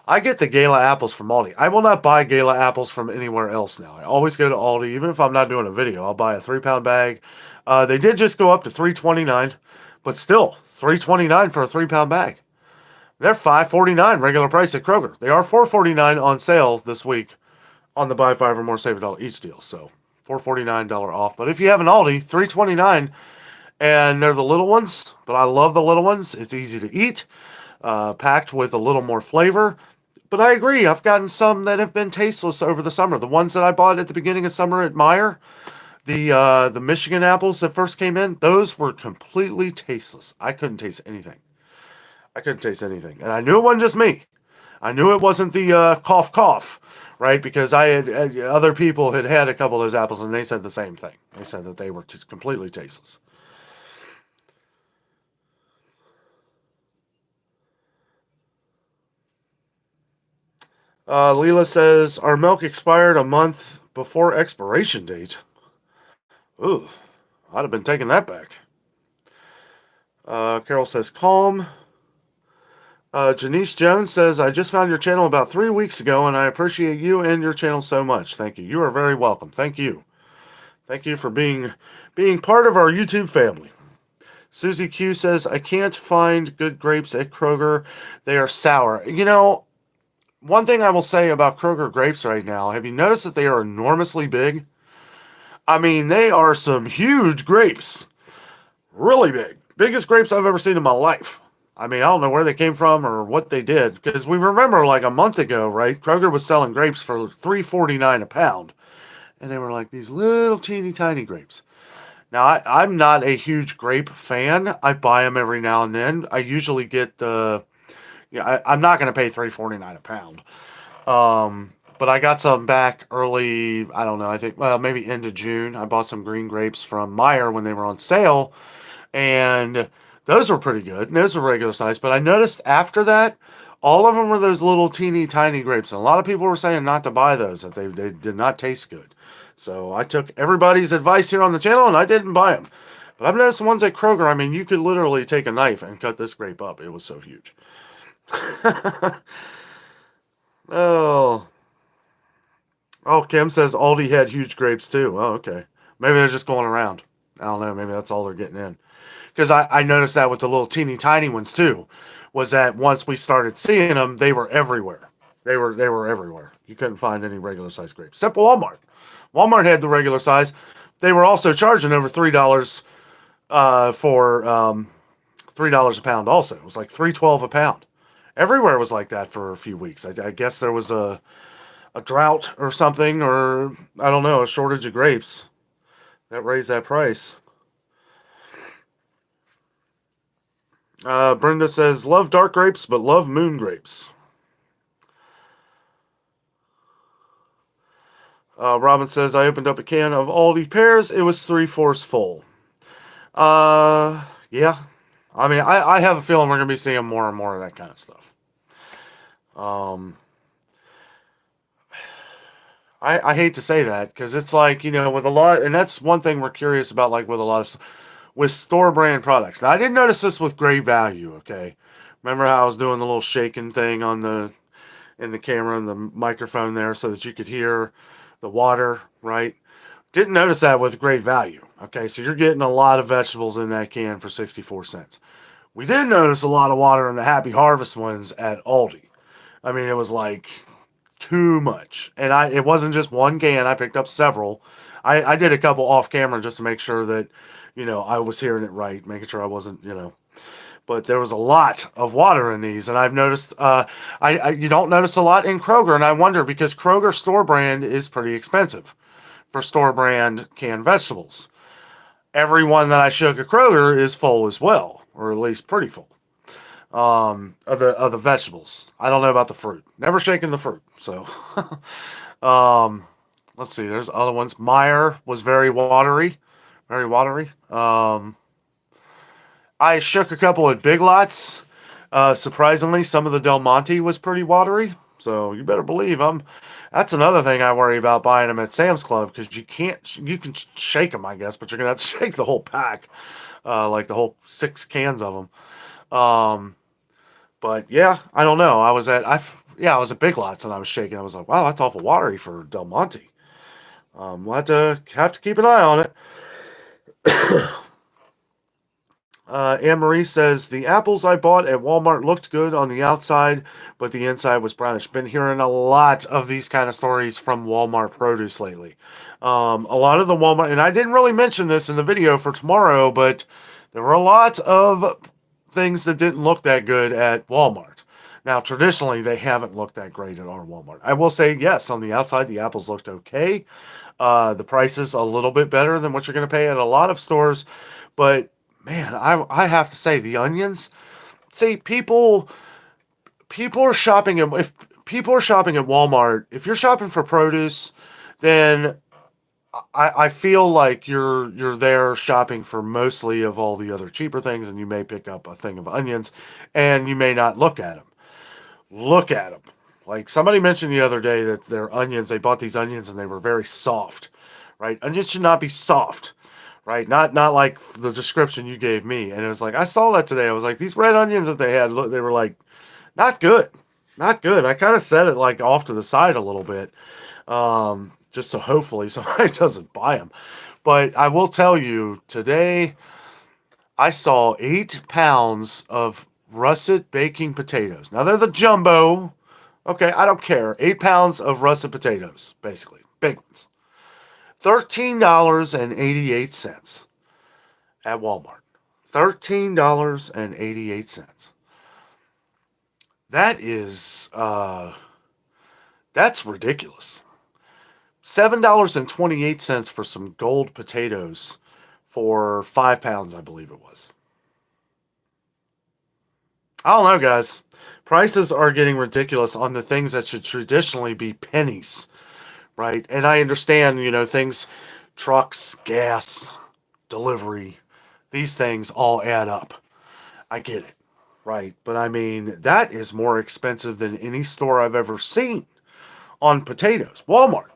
I get the Gala apples from Aldi. I will not buy Gala apples from anywhere else now. I always go to Aldi, even if I'm not doing a video. I'll buy a 3-pound bag. They did just go up to $3.29, but still $3.29 for a 3-pound bag. They're $5.49 regular price at Kroger. They are $4.49 on sale this week on the buy 5 or more save $1 each deal. So $4.49 off. But if you have an Aldi, $3.29, and they're the little ones. But I love the little ones. It's easy to eat. Packed with a little more flavor. But I agree, I've gotten some that have been tasteless over the summer. The ones that I bought at the beginning of summer at Meijer, the Michigan apples that first came in, those were completely tasteless. I couldn't taste anything. And I knew it wasn't just me. I knew it wasn't the cough cough, right? Because I had other people had a couple of those apples and they said the same thing. They said that they were completely tasteless. Leela says, our milk expired a month before expiration date. Ooh, I'd have been taking that back. Carol says, calm. Janice Jones says, I just found your channel about 3 weeks ago, and I appreciate you and your channel so much. Thank you. You are very welcome. Thank you. Thank you for being part of our YouTube family. Susie Q says, I can't find good grapes at Kroger. They are sour. One thing I will say about Kroger grapes right now, have you noticed that they are enormously big? I mean, they are some huge grapes. Really big. Biggest grapes I've ever seen in my life. I mean, I don't know where they came from or what they did. Because we remember like a month ago, right? Kroger was selling grapes for $3.49 a pound. And they were like these little teeny tiny grapes. Now, I'm not a huge grape fan. I buy them every now and then. I usually get the... I'm not going to pay $3.49 a pound. But I got some back early, I don't know, I think, maybe end of June. I bought some green grapes from Meijer when they were on sale. And those were pretty good. And those were regular size. But I noticed after that, all of them were those little teeny tiny grapes. And a lot of people were saying not to buy those, that they did not taste good. So I took everybody's advice here on the channel and I didn't buy them. But I've noticed the ones at Kroger, I mean, you could literally take a knife and cut this grape up. It was so huge. Oh, Kim says Aldi had huge grapes too. Oh, okay. Maybe they're just going around. I don't know. Maybe that's all they're getting in. Because I noticed that with the little teeny tiny ones too. Was that once we started seeing them, they were everywhere. They were everywhere. You couldn't find any regular size grapes except Walmart. Walmart had the regular size. They were also charging over $3 for $3 a pound. Also, it was like $3.12 a pound. Everywhere was like that for a few weeks. I guess there was a drought or something, or I don't know, a shortage of grapes that raised that price. Brenda says, love dark grapes, but love moon grapes. Robin says, I opened up a can of Aldi pears. It was 3/4 full. Yeah. I mean, I have a feeling we're going to be seeing more and more of that kind of stuff. I hate to say that because it's like, with a lot, and that's one thing we're curious about, like with a lot of, with store brand products. Now, I didn't notice this with Great Value, okay? Remember how I was doing the little shaking thing in the camera and the microphone there so that you could hear the water, right? Didn't notice that with Great Value. Okay, so you're getting a lot of vegetables in that can for 64 cents. We did notice a lot of water in the Happy Harvest ones at Aldi. I mean, it was like too much. And it wasn't just one can, I picked up several. I did a couple off camera just to make sure that, I was hearing it right, making sure I wasn't, but there was a lot of water in these, and I've noticed you don't notice a lot in Kroger, and I wonder because Kroger store brand is pretty expensive for store brand canned vegetables. Every one that I shook at Kroger is full as well, or at least pretty full of the vegetables. I don't know about the fruit. Never shaken the fruit, so let's see. There's other ones. Meyer was very watery, very watery. I shook a couple at Big Lots. Surprisingly, some of the Del Monte was pretty watery. So you better believe I'm. That's another thing I worry about buying them at Sam's Club because you can't. You can shake them, I guess, but you're gonna have to shake the whole pack, like the whole 6 cans of them. But yeah, I don't know. I was at Big Lots and I was shaking. I was like, wow, that's awful watery for Del Monte. We'll have to keep an eye on it. Anne Marie says the apples I bought at Walmart looked good on the outside, but the inside was brownish. Been hearing a lot of these kind of stories from Walmart produce lately. A lot of the Walmart, and I didn't really mention this in the video for tomorrow, but there were a lot of things that didn't look that good at Walmart. Now, traditionally, they haven't looked that great at our Walmart. I will say, yes, on the outside, the apples looked okay. The price is a little bit better than what you're going to pay at a lot of stores, but man, I have to say the onions. See, people are shopping at if people are shopping at Walmart. If you're shopping for produce, then I feel like you're there shopping for mostly of all the other cheaper things, and you may pick up a thing of onions, and you may not look at them. Look at them. Like somebody mentioned the other day that their onions, they bought these onions and they were very soft, right? Onions should not be soft, right? Not like the description you gave me. And it was like I saw that today. I was like, these red onions that they had, look, they were like not good, not good. I kind of set it like off to the side a little bit, just so hopefully somebody doesn't buy them. But I will tell you today, I saw 8 pounds of russet baking potatoes. Now they're the jumbo. Okay, I don't care. 8 pounds of russet potatoes, basically. Big ones. $13.88 at Walmart. $13.88. That is that's ridiculous. $7.28 for some gold potatoes for 5 pounds, I believe it was. I don't know, guys. Prices are getting ridiculous on the things that should traditionally be pennies, right? And I understand, things, trucks, gas, delivery, these things all add up. I get it, right? But I mean, that is more expensive than any store I've ever seen on potatoes. Walmart.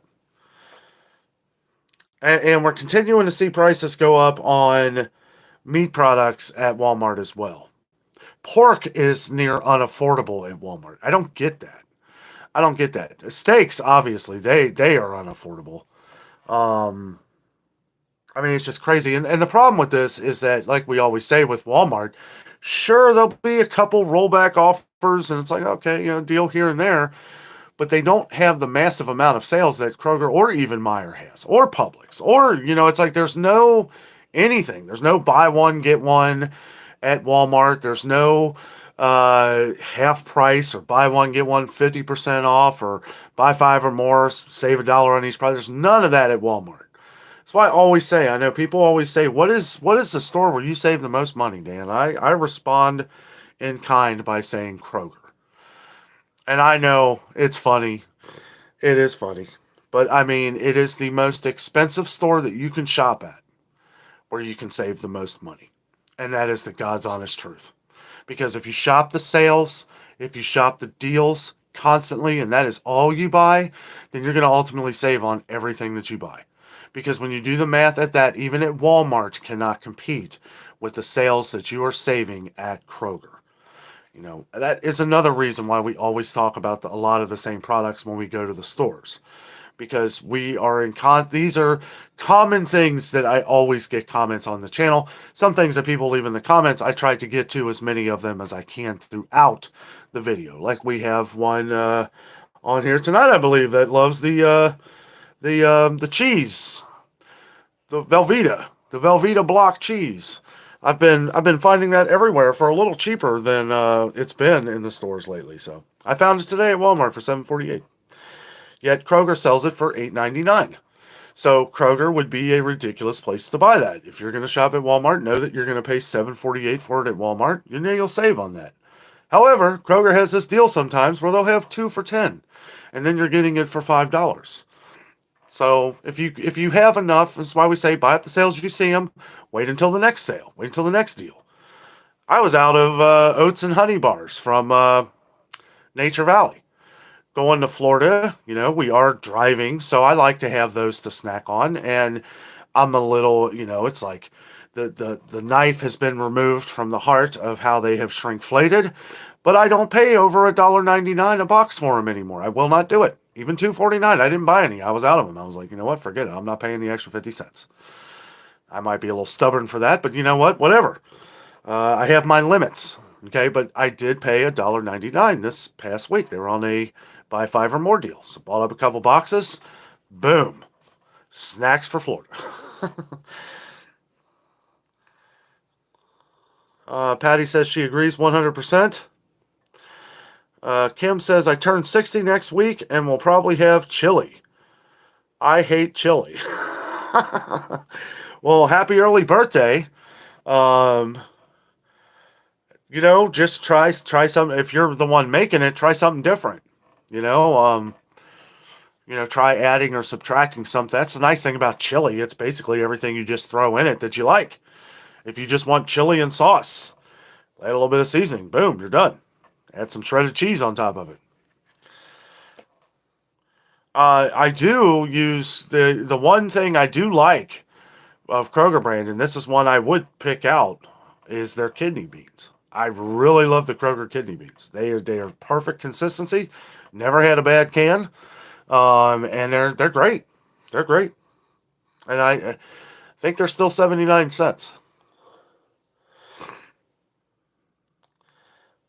And we're continuing to see prices go up on meat products at Walmart as well. Pork is near unaffordable at Walmart. I don't get that. I don't get that. Steaks, obviously, they are unaffordable. I mean, it's just crazy. And the problem with this is that, like we always say with Walmart, sure, there'll be a couple rollback offers, and it's like, okay, deal here and there. But they don't have the massive amount of sales that Kroger or even Meijer has, or Publix, or, it's like there's no anything. There's no buy one, get one at Walmart. There's no half price or buy one, get one 50% off or buy five or more, save $1 on each price. There's none of that at Walmart. That's why I always say, I know people always say, what is the store where you save the most money, Dan? I respond in kind by saying Kroger. And I know it's funny. It is funny. But I mean, it is the most expensive store that you can shop at where you can save the most money. And that is the God's honest truth. Because if you shop the sales, if you shop the deals constantly, and that is all you buy, then you're going to ultimately save on everything that you buy. Because when you do the math at that, even at Walmart cannot compete with the sales that you are saving at Kroger. That is another reason why we always talk about a lot of the same products when we go to the stores. because we are in these are common things that I always get comments on the channel. Some things that people leave in the comments, I try to get to as many of them as I can throughout the video. Like we have one on here tonight, I believe, that loves the cheese, the Velveeta block cheese. I've been finding that everywhere for a little cheaper than it's been in the stores lately. So I found it today at Walmart for $7.48. Yet Kroger sells it for $8.99. So Kroger would be a ridiculous place to buy that. If you're going to shop at Walmart, know that you're going to pay $7.48 for it at Walmart. You know you'll save on that. However, Kroger has this deal sometimes where they'll have 2 for $10, and then you're getting it for $5. So if you have enough, that's why we say buy at the sales you see them. Wait until the next sale. Wait until the next deal. I was out of oats and honey bars from Nature Valley. Going to Florida, we are driving, so I like to have those to snack on. And I'm a little, it's like the knife has been removed from the heart of how they have shrinkflated, but I don't pay over $1.99 a box for them anymore. I will not do it. Even $2.49, I didn't buy any. I was out of them. I was like, you know what? Forget it. I'm not paying the extra 50 cents. I might be a little stubborn for that, but you know what? Whatever. I have my limits. Okay, but I did pay $1.99 this past week. They were on a buy 5 or more deal. So bought up a couple boxes. Boom. Snacks for Florida. Patty says she agrees 100%. Kim says, I turn 60 next week and will probably have chili. I hate chili. Well, happy early birthday. Just try something. If you're the one making it, try something different. Try adding or subtracting something. That's the nice thing about chili. It's basically everything you just throw in it that you like. If you just want chili and sauce, add a little bit of seasoning. Boom, you're done. Add some shredded cheese on top of it. I do use the one thing I do like of Kroger brand, and this is one I would pick out, is their kidney beans. I really love the Kroger kidney beans. They are perfect consistency. Never had a bad can, and they're great. They're great, and I think they're still 79 cents.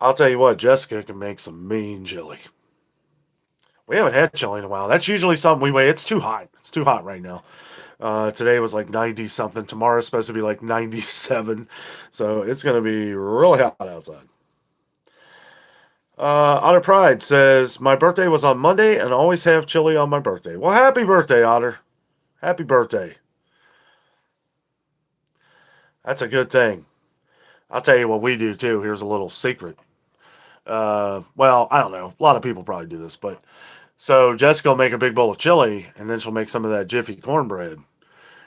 I'll tell you what, Jessica can make some mean chili. We haven't had chili in a while. That's usually something we wait. It's too hot. It's too hot right now. Today was like 90 something. Tomorrow's supposed to be like 97. So it's going to be really hot outside. Otter Pride says, my birthday was on Monday and I always have chili on my birthday. Well, happy birthday, Otter. Happy birthday. That's a good thing. I'll tell you what we do too. Here's a little secret. Well, I don't know. A lot of people probably do this, but so Jessica will make a big bowl of chili, and then she'll make some of that Jiffy cornbread.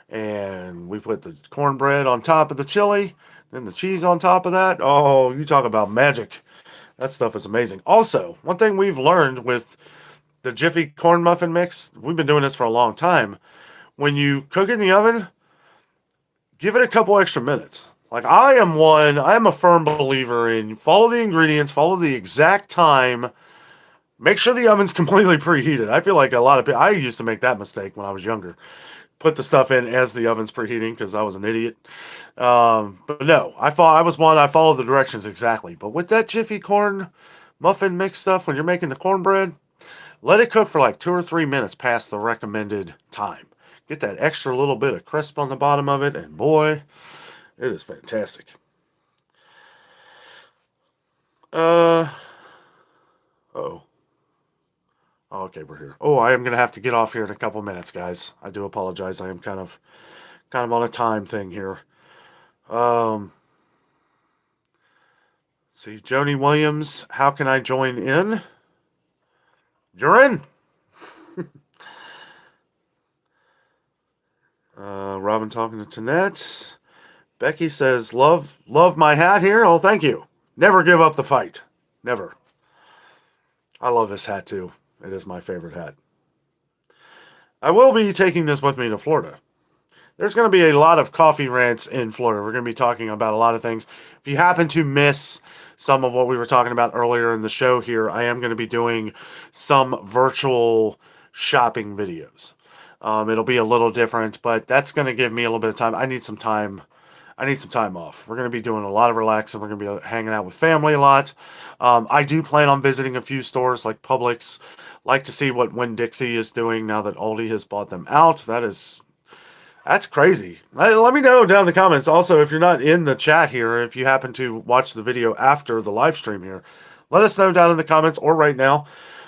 And we put the cornbread on top of the chili, then the cheese on top of that. Oh, you talk about magic. That stuff is amazing. Also, one thing we've learned with the Jiffy corn muffin mix, we've been doing this for a long time. When you cook in the oven, give it a couple extra minutes. Like I am a firm believer in follow the ingredients, follow the exact time. Make sure the oven's completely preheated. I feel like a lot of people, I used to make that mistake when I was younger. Put the stuff in as the oven's preheating because I was an idiot. But no, I followed the directions exactly. But with that Jiffy corn muffin mix stuff, when you're making the cornbread, let it cook for like 2 or 3 minutes past the recommended time. Get that extra little bit of crisp on the bottom of it, and boy, it is fantastic. Oh, okay, we're here. Oh, I am going to have to get off here in a couple minutes, guys. I do apologize. I am kind of on a time thing here. See, Joni Williams, how can I join in? You're in. Robin talking to Tanette. Becky says, love my hat here. Oh, thank you. Never give up the fight. Never. I love this hat too. It is my favorite hat. I will be taking this with me to Florida. There's going to be a lot of coffee rants in Florida. We're going to be talking about a lot of things. If you happen to miss some of what we were talking about earlier in the show here, I am going to be doing some virtual shopping videos. It'll be a little different, but that's going to give me a little bit of time. I need some time. I need some time off. We're going to be doing a lot of relaxing. We're going to be hanging out with family a lot. I do plan on visiting a few stores like Publix. Like to see what Winn-Dixie is doing now that Aldi has bought them out. That's crazy. Let me know down in the comments. Also, if you're not in the chat here, if you happen to watch the video after the live stream here, let us know down in the comments or right now.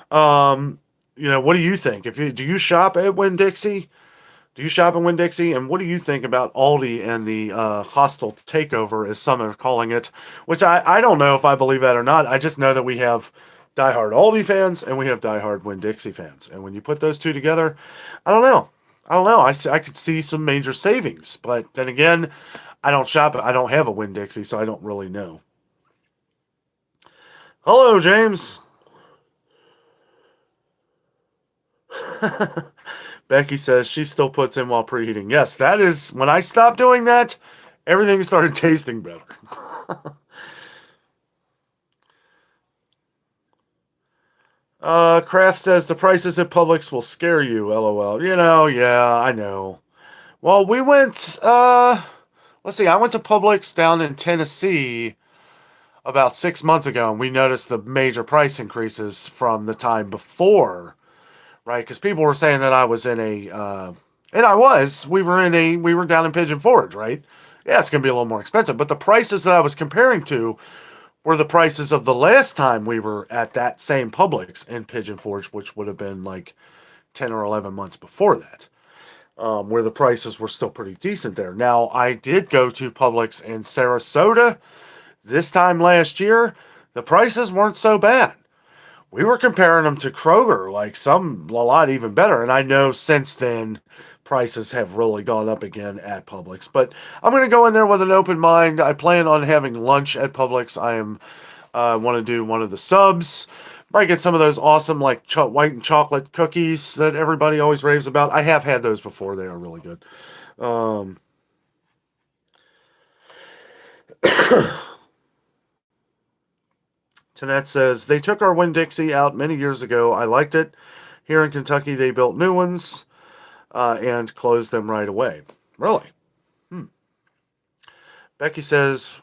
What do you think? Do you shop at Winn-Dixie? Do you shop at Winn-Dixie? And what do you think about Aldi and the hostile takeover, as some are calling it? Which I don't know if I believe that or not. I just know that we have diehard Aldi fans and we have diehard Winn-Dixie fans. And when you put those two together, I don't know. I could see some major savings. But then again, I don't shop. I don't have a Winn-Dixie, so I don't really know. Hello, James. Becky says she still puts in while preheating. Yes, that is, when I stopped doing that, everything started tasting better. Kraft says the prices at Publix will scare you, LOL. Yeah, I know. Well, we went, let's see, I went to Publix down in Tennessee about 6 months ago, and we noticed the major price increases from the time before, right? Because people were saying that I was in and I was, we were down in Pigeon Forge, right? Yeah, it's going to be a little more expensive, but the prices that I was comparing to were the prices of the last time we were at that same Publix in Pigeon Forge, which would have been like 10 or 11 months before that, where the prices were still pretty decent there. Now, I did go to Publix in Sarasota this time last year. The prices weren't so bad. We were comparing them to Kroger, like a lot even better. And I know since then, prices have really gone up again at Publix. But I'm going to go in there with an open mind. I plan on having lunch at Publix. I want to do one of the subs. Might get some of those awesome like white and chocolate cookies that everybody always raves about. I have had those before. They are really good. Tanette says, they took our Winn-Dixie out many years ago. I liked it. Here in Kentucky, they built new ones and closed them right away. Really? Becky says,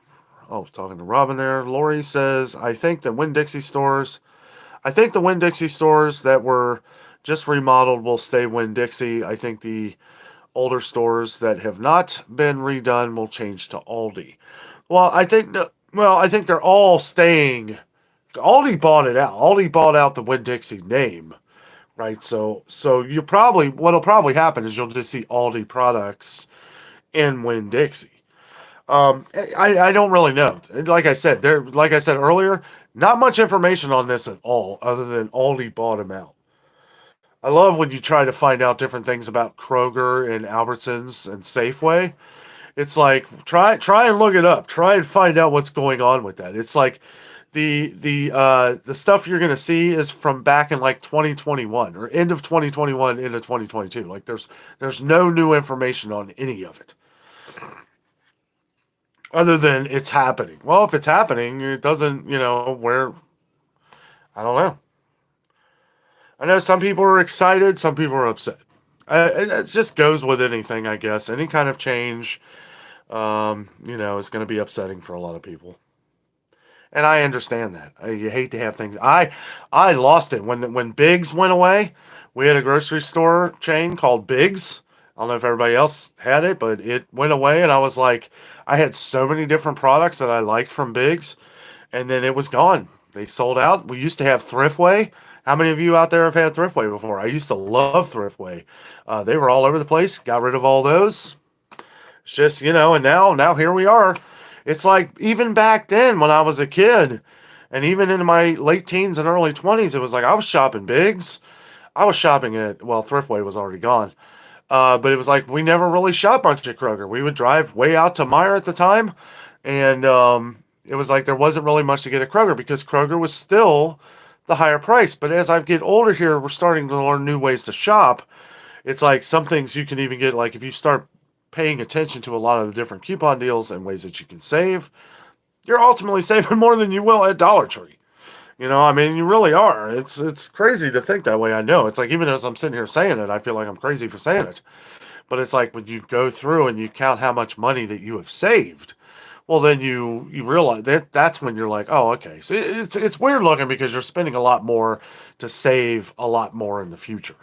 talking to Robin there. Lori says, I think the Winn-Dixie stores that were just remodeled will stay Winn-Dixie. I think the older stores that have not been redone will change to Aldi. Well, I think they're all staying. Aldi bought it out. Aldi bought out the Winn-Dixie name, right? So what'll probably happen is you'll just see Aldi products in Winn-Dixie. I don't really know. Like I said earlier, not much information on this at all, other than Aldi bought them out. I love when you try to find out different things about Kroger and Albertsons and Safeway. It's like try and look it up. Try and find out what's going on with that. It's like the stuff you're gonna see is from back in like 2021 or end of 2021 into 2022. Like there's no new information on any of it, other than it's happening. Well, if it's happening, it doesn't. Where I don't know. I know some people are excited, some people are upset. It just goes with anything, I guess. Any kind of change, is going to be upsetting for a lot of people. And I understand that. You hate to have things. I lost it when Biggs went away. We had a grocery store chain called Biggs. I don't know if everybody else had it, but it went away, and I was like, I had so many different products that I liked from Biggs, and then it was gone. They sold out. We used to have Thriftway. How many of you out there have had Thriftway before? I used to love Thriftway. They were all over the place. Got rid of all those. It's just, and now here we are. It's like even back then when I was a kid, and even in my late teens and early 20s, it was like I was shopping Biggs. I was shopping at, Thriftway was already gone. But it was like we never really shop much at Kroger. We would drive way out to Meyer at the time, and it was like there wasn't really much to get at Kroger because Kroger was still the higher price. But as I get older here, we're starting to learn new ways to shop. It's like some things you can even get, like if you start paying attention to a lot of the different coupon deals and ways that you can save, you're ultimately saving more than you will at Dollar Tree. You know, I mean, you really are. It's crazy to think that way. I know. It's like even as I'm sitting here saying it, I feel like I'm crazy for saying it. But it's like when you go through and you count how much money that you have saved, well, then you realize that's when you're like, oh, okay. So it's weird looking because you're spending a lot more to save a lot more in the future,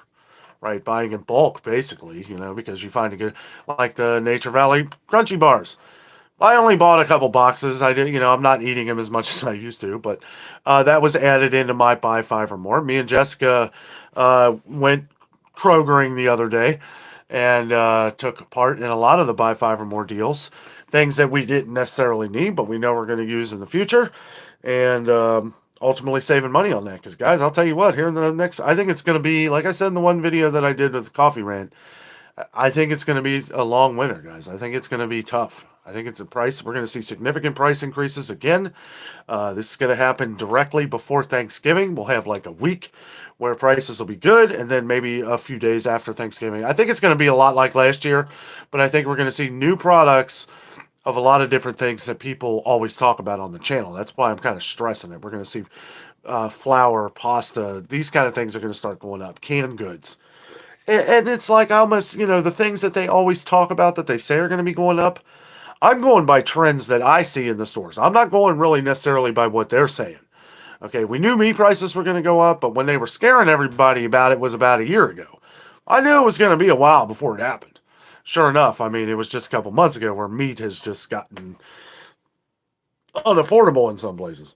right? Buying in bulk, basically, you know, because you find a good, like the Nature Valley Crunchy Bars. I only bought a couple boxes. I did, you know, I'm not eating them as much as I used to, but that was added into my buy five or more. Me and Jessica went Krogering the other day and took part in a lot of the buy five or more deals. Things that we didn't necessarily need, but we know we're going to use in the future, and ultimately saving money on that. Because guys, I'll tell you what, here in the next, I think it's going to be like I said in the one video that I did with the coffee rant. I think it's going to be a long winter, guys. I think it's going to be tough. I think it's a price. We're going to see significant price increases again. This is going to happen directly before Thanksgiving. We'll have like a week where prices will be good, and then maybe a few days after Thanksgiving. I think it's going to be a lot like last year, but I think we're going to see new products of a lot of different things that people always talk about on the channel. That's why I'm kind of stressing it. We're going to see flour, pasta, these kind of things are going to start going up. Canned goods. And it's like almost, you know, the things that they always talk about that they say are going to be going up. I'm going by trends that I see in the stores. I'm not going really necessarily by what they're saying. Okay, we knew meat prices were going to go up, but when they were scaring everybody about it was about a year ago. I knew it was going to be a while before it happened. Sure enough, I mean, it was just a couple months ago where meat has just gotten unaffordable in some places.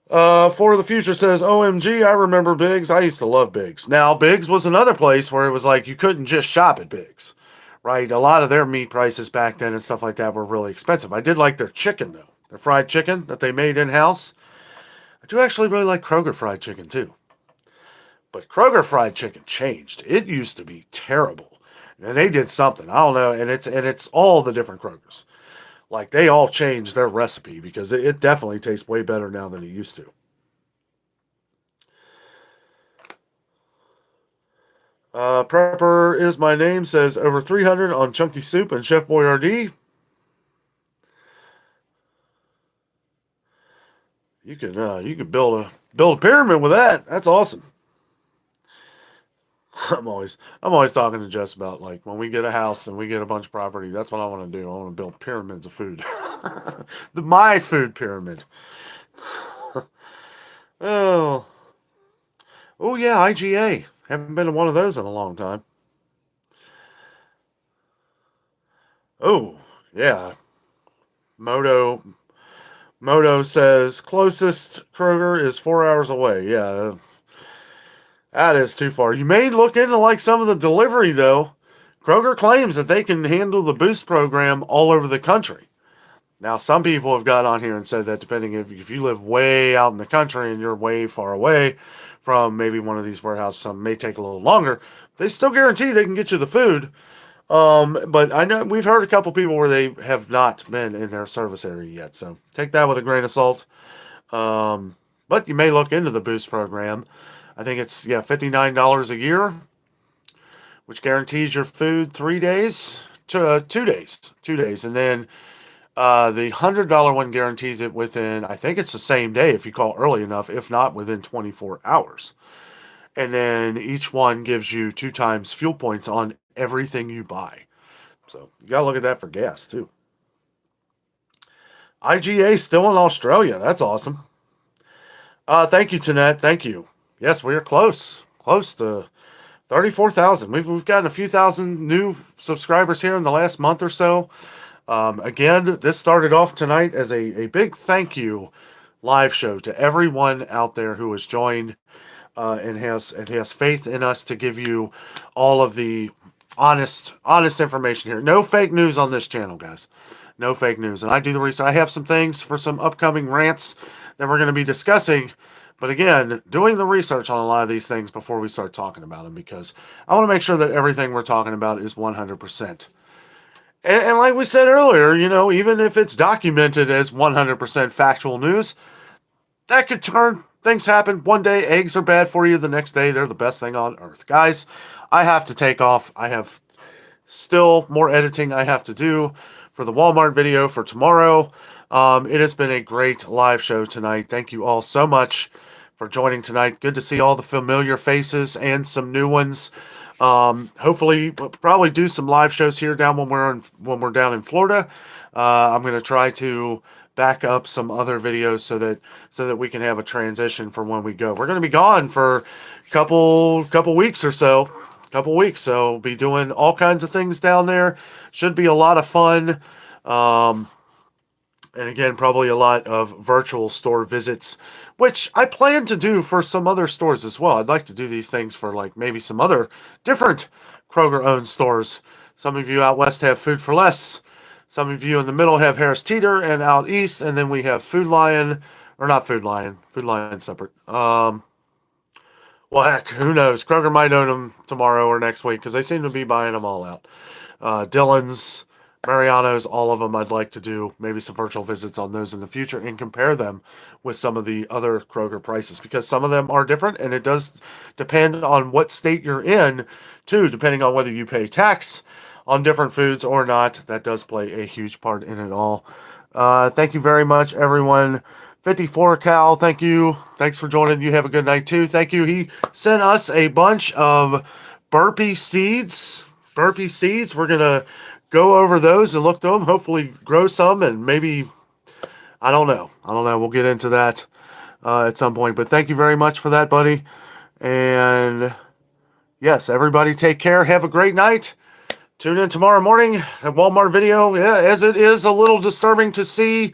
For the Future says, OMG, I remember Biggs. I used to love Biggs. Now, Biggs was another place where it was like you couldn't just shop at Biggs, right? A lot of their meat prices back then and stuff like that were really expensive. I did like their chicken, though. Their fried chicken that they made in-house. I do actually really like Kroger fried chicken, too. But Kroger fried chicken changed. It used to be terrible. And they did something. I don't know. And it's all the different Krogers. Like, they all changed their recipe because it definitely tastes way better now than it used to. Prepper is my name says over 300 on Chunky Soup and Chef Boyardee. You can build a pyramid with that. That's awesome. I'm always talking to Jess about like when we get a house and we get a bunch of property. That's what I want to do. I want to build pyramids of food. My food pyramid. Oh, oh yeah, IGA. Haven't been to one of those in a long time. Oh yeah, Moto. Moto says closest Kroger is 4 hours away. Yeah, that is too far. You may look into like some of the delivery though. Kroger claims that they can handle the Boost program all over the country. Now, some people have got on here and said that depending if you live way out in the country and you're way far away from maybe one of these warehouses, some may take a little longer. They still guarantee they can get you the food. But I know we've heard a couple people where they have not been in their service area yet. So take that with a grain of salt. But you may look into the Boost program. I think it's $59 a year, which guarantees your food 3 days to 2 days, 2 days, and then the $100 one guarantees it within, I think it's the same day if you call early enough, if not within 24 hours. And then each one gives you 2 times fuel points on everything you buy. So you gotta look at that for gas too. IGA still in Australia. That's awesome. Thank you, Tanette. Thank you. Yes, we are close to 34,000. We've gotten a few thousand new subscribers here in the last month or so. Again, this started off tonight as a big thank you live show to everyone out there who has joined and has faith in us to give you all of the honest information here. No fake news on this channel, guys. No fake news. And I do the research. I have some things for some upcoming rants that we're going to be discussing. But again, doing the research on a lot of these things before we start talking about them, because I want to make sure that everything we're talking about is 100%. And like we said earlier, you know, even if it's documented as 100% factual news, that could turn, things happen. One day eggs are bad for you. The next day they're the best thing on earth. Guys, I have to take off. I have still more editing I have to do for the Walmart video for tomorrow. It has been a great live show tonight. Thank you all so much for joining tonight. Good to see all the familiar faces and some new ones. Hopefully, we'll probably do some live shows here down when we're down in Florida. I'm going to try to back up some other videos so that we can have a transition for when we go. We're going to be gone for a couple weeks or so. Couple weeks, so be doing all kinds of things down there. Should be a lot of fun. And again, probably a lot of virtual store visits, which I plan to do for some other stores as well. I'd like to do these things for like maybe some other different Kroger-owned stores. Some of you out west have Food for Less. Some of you in the middle have Harris Teeter, and out east, and then we have Food Lion, or not Food Lion. Food Lion's separate. Well, heck, who knows? Kroger might own them tomorrow or next week because they seem to be buying them all out. Dillon's, Mariano's, all of them. I'd like to do maybe some virtual visits on those in the future and compare them with some of the other Kroger prices because some of them are different and it does depend on what state you're in too, depending on whether you pay tax on different foods or not. That does play a huge part in it all. Thank you very much, everyone. 54 Cal, thank you. Thanks for joining. You have a good night too. Thank you. He sent us a bunch of burpee seeds. Burpee seeds. We're going to go over those and look through them. Hopefully grow some and maybe, I don't know. We'll get into that at some point. But thank you very much for that, buddy. And yes, everybody take care. Have a great night. Tune in tomorrow morning at Walmart video. Yeah, as it is a little disturbing to see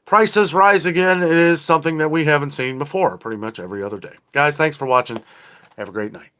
prices rise again. It is something that we haven't seen before pretty much every other day. Guys, thanks for watching. Have a great night.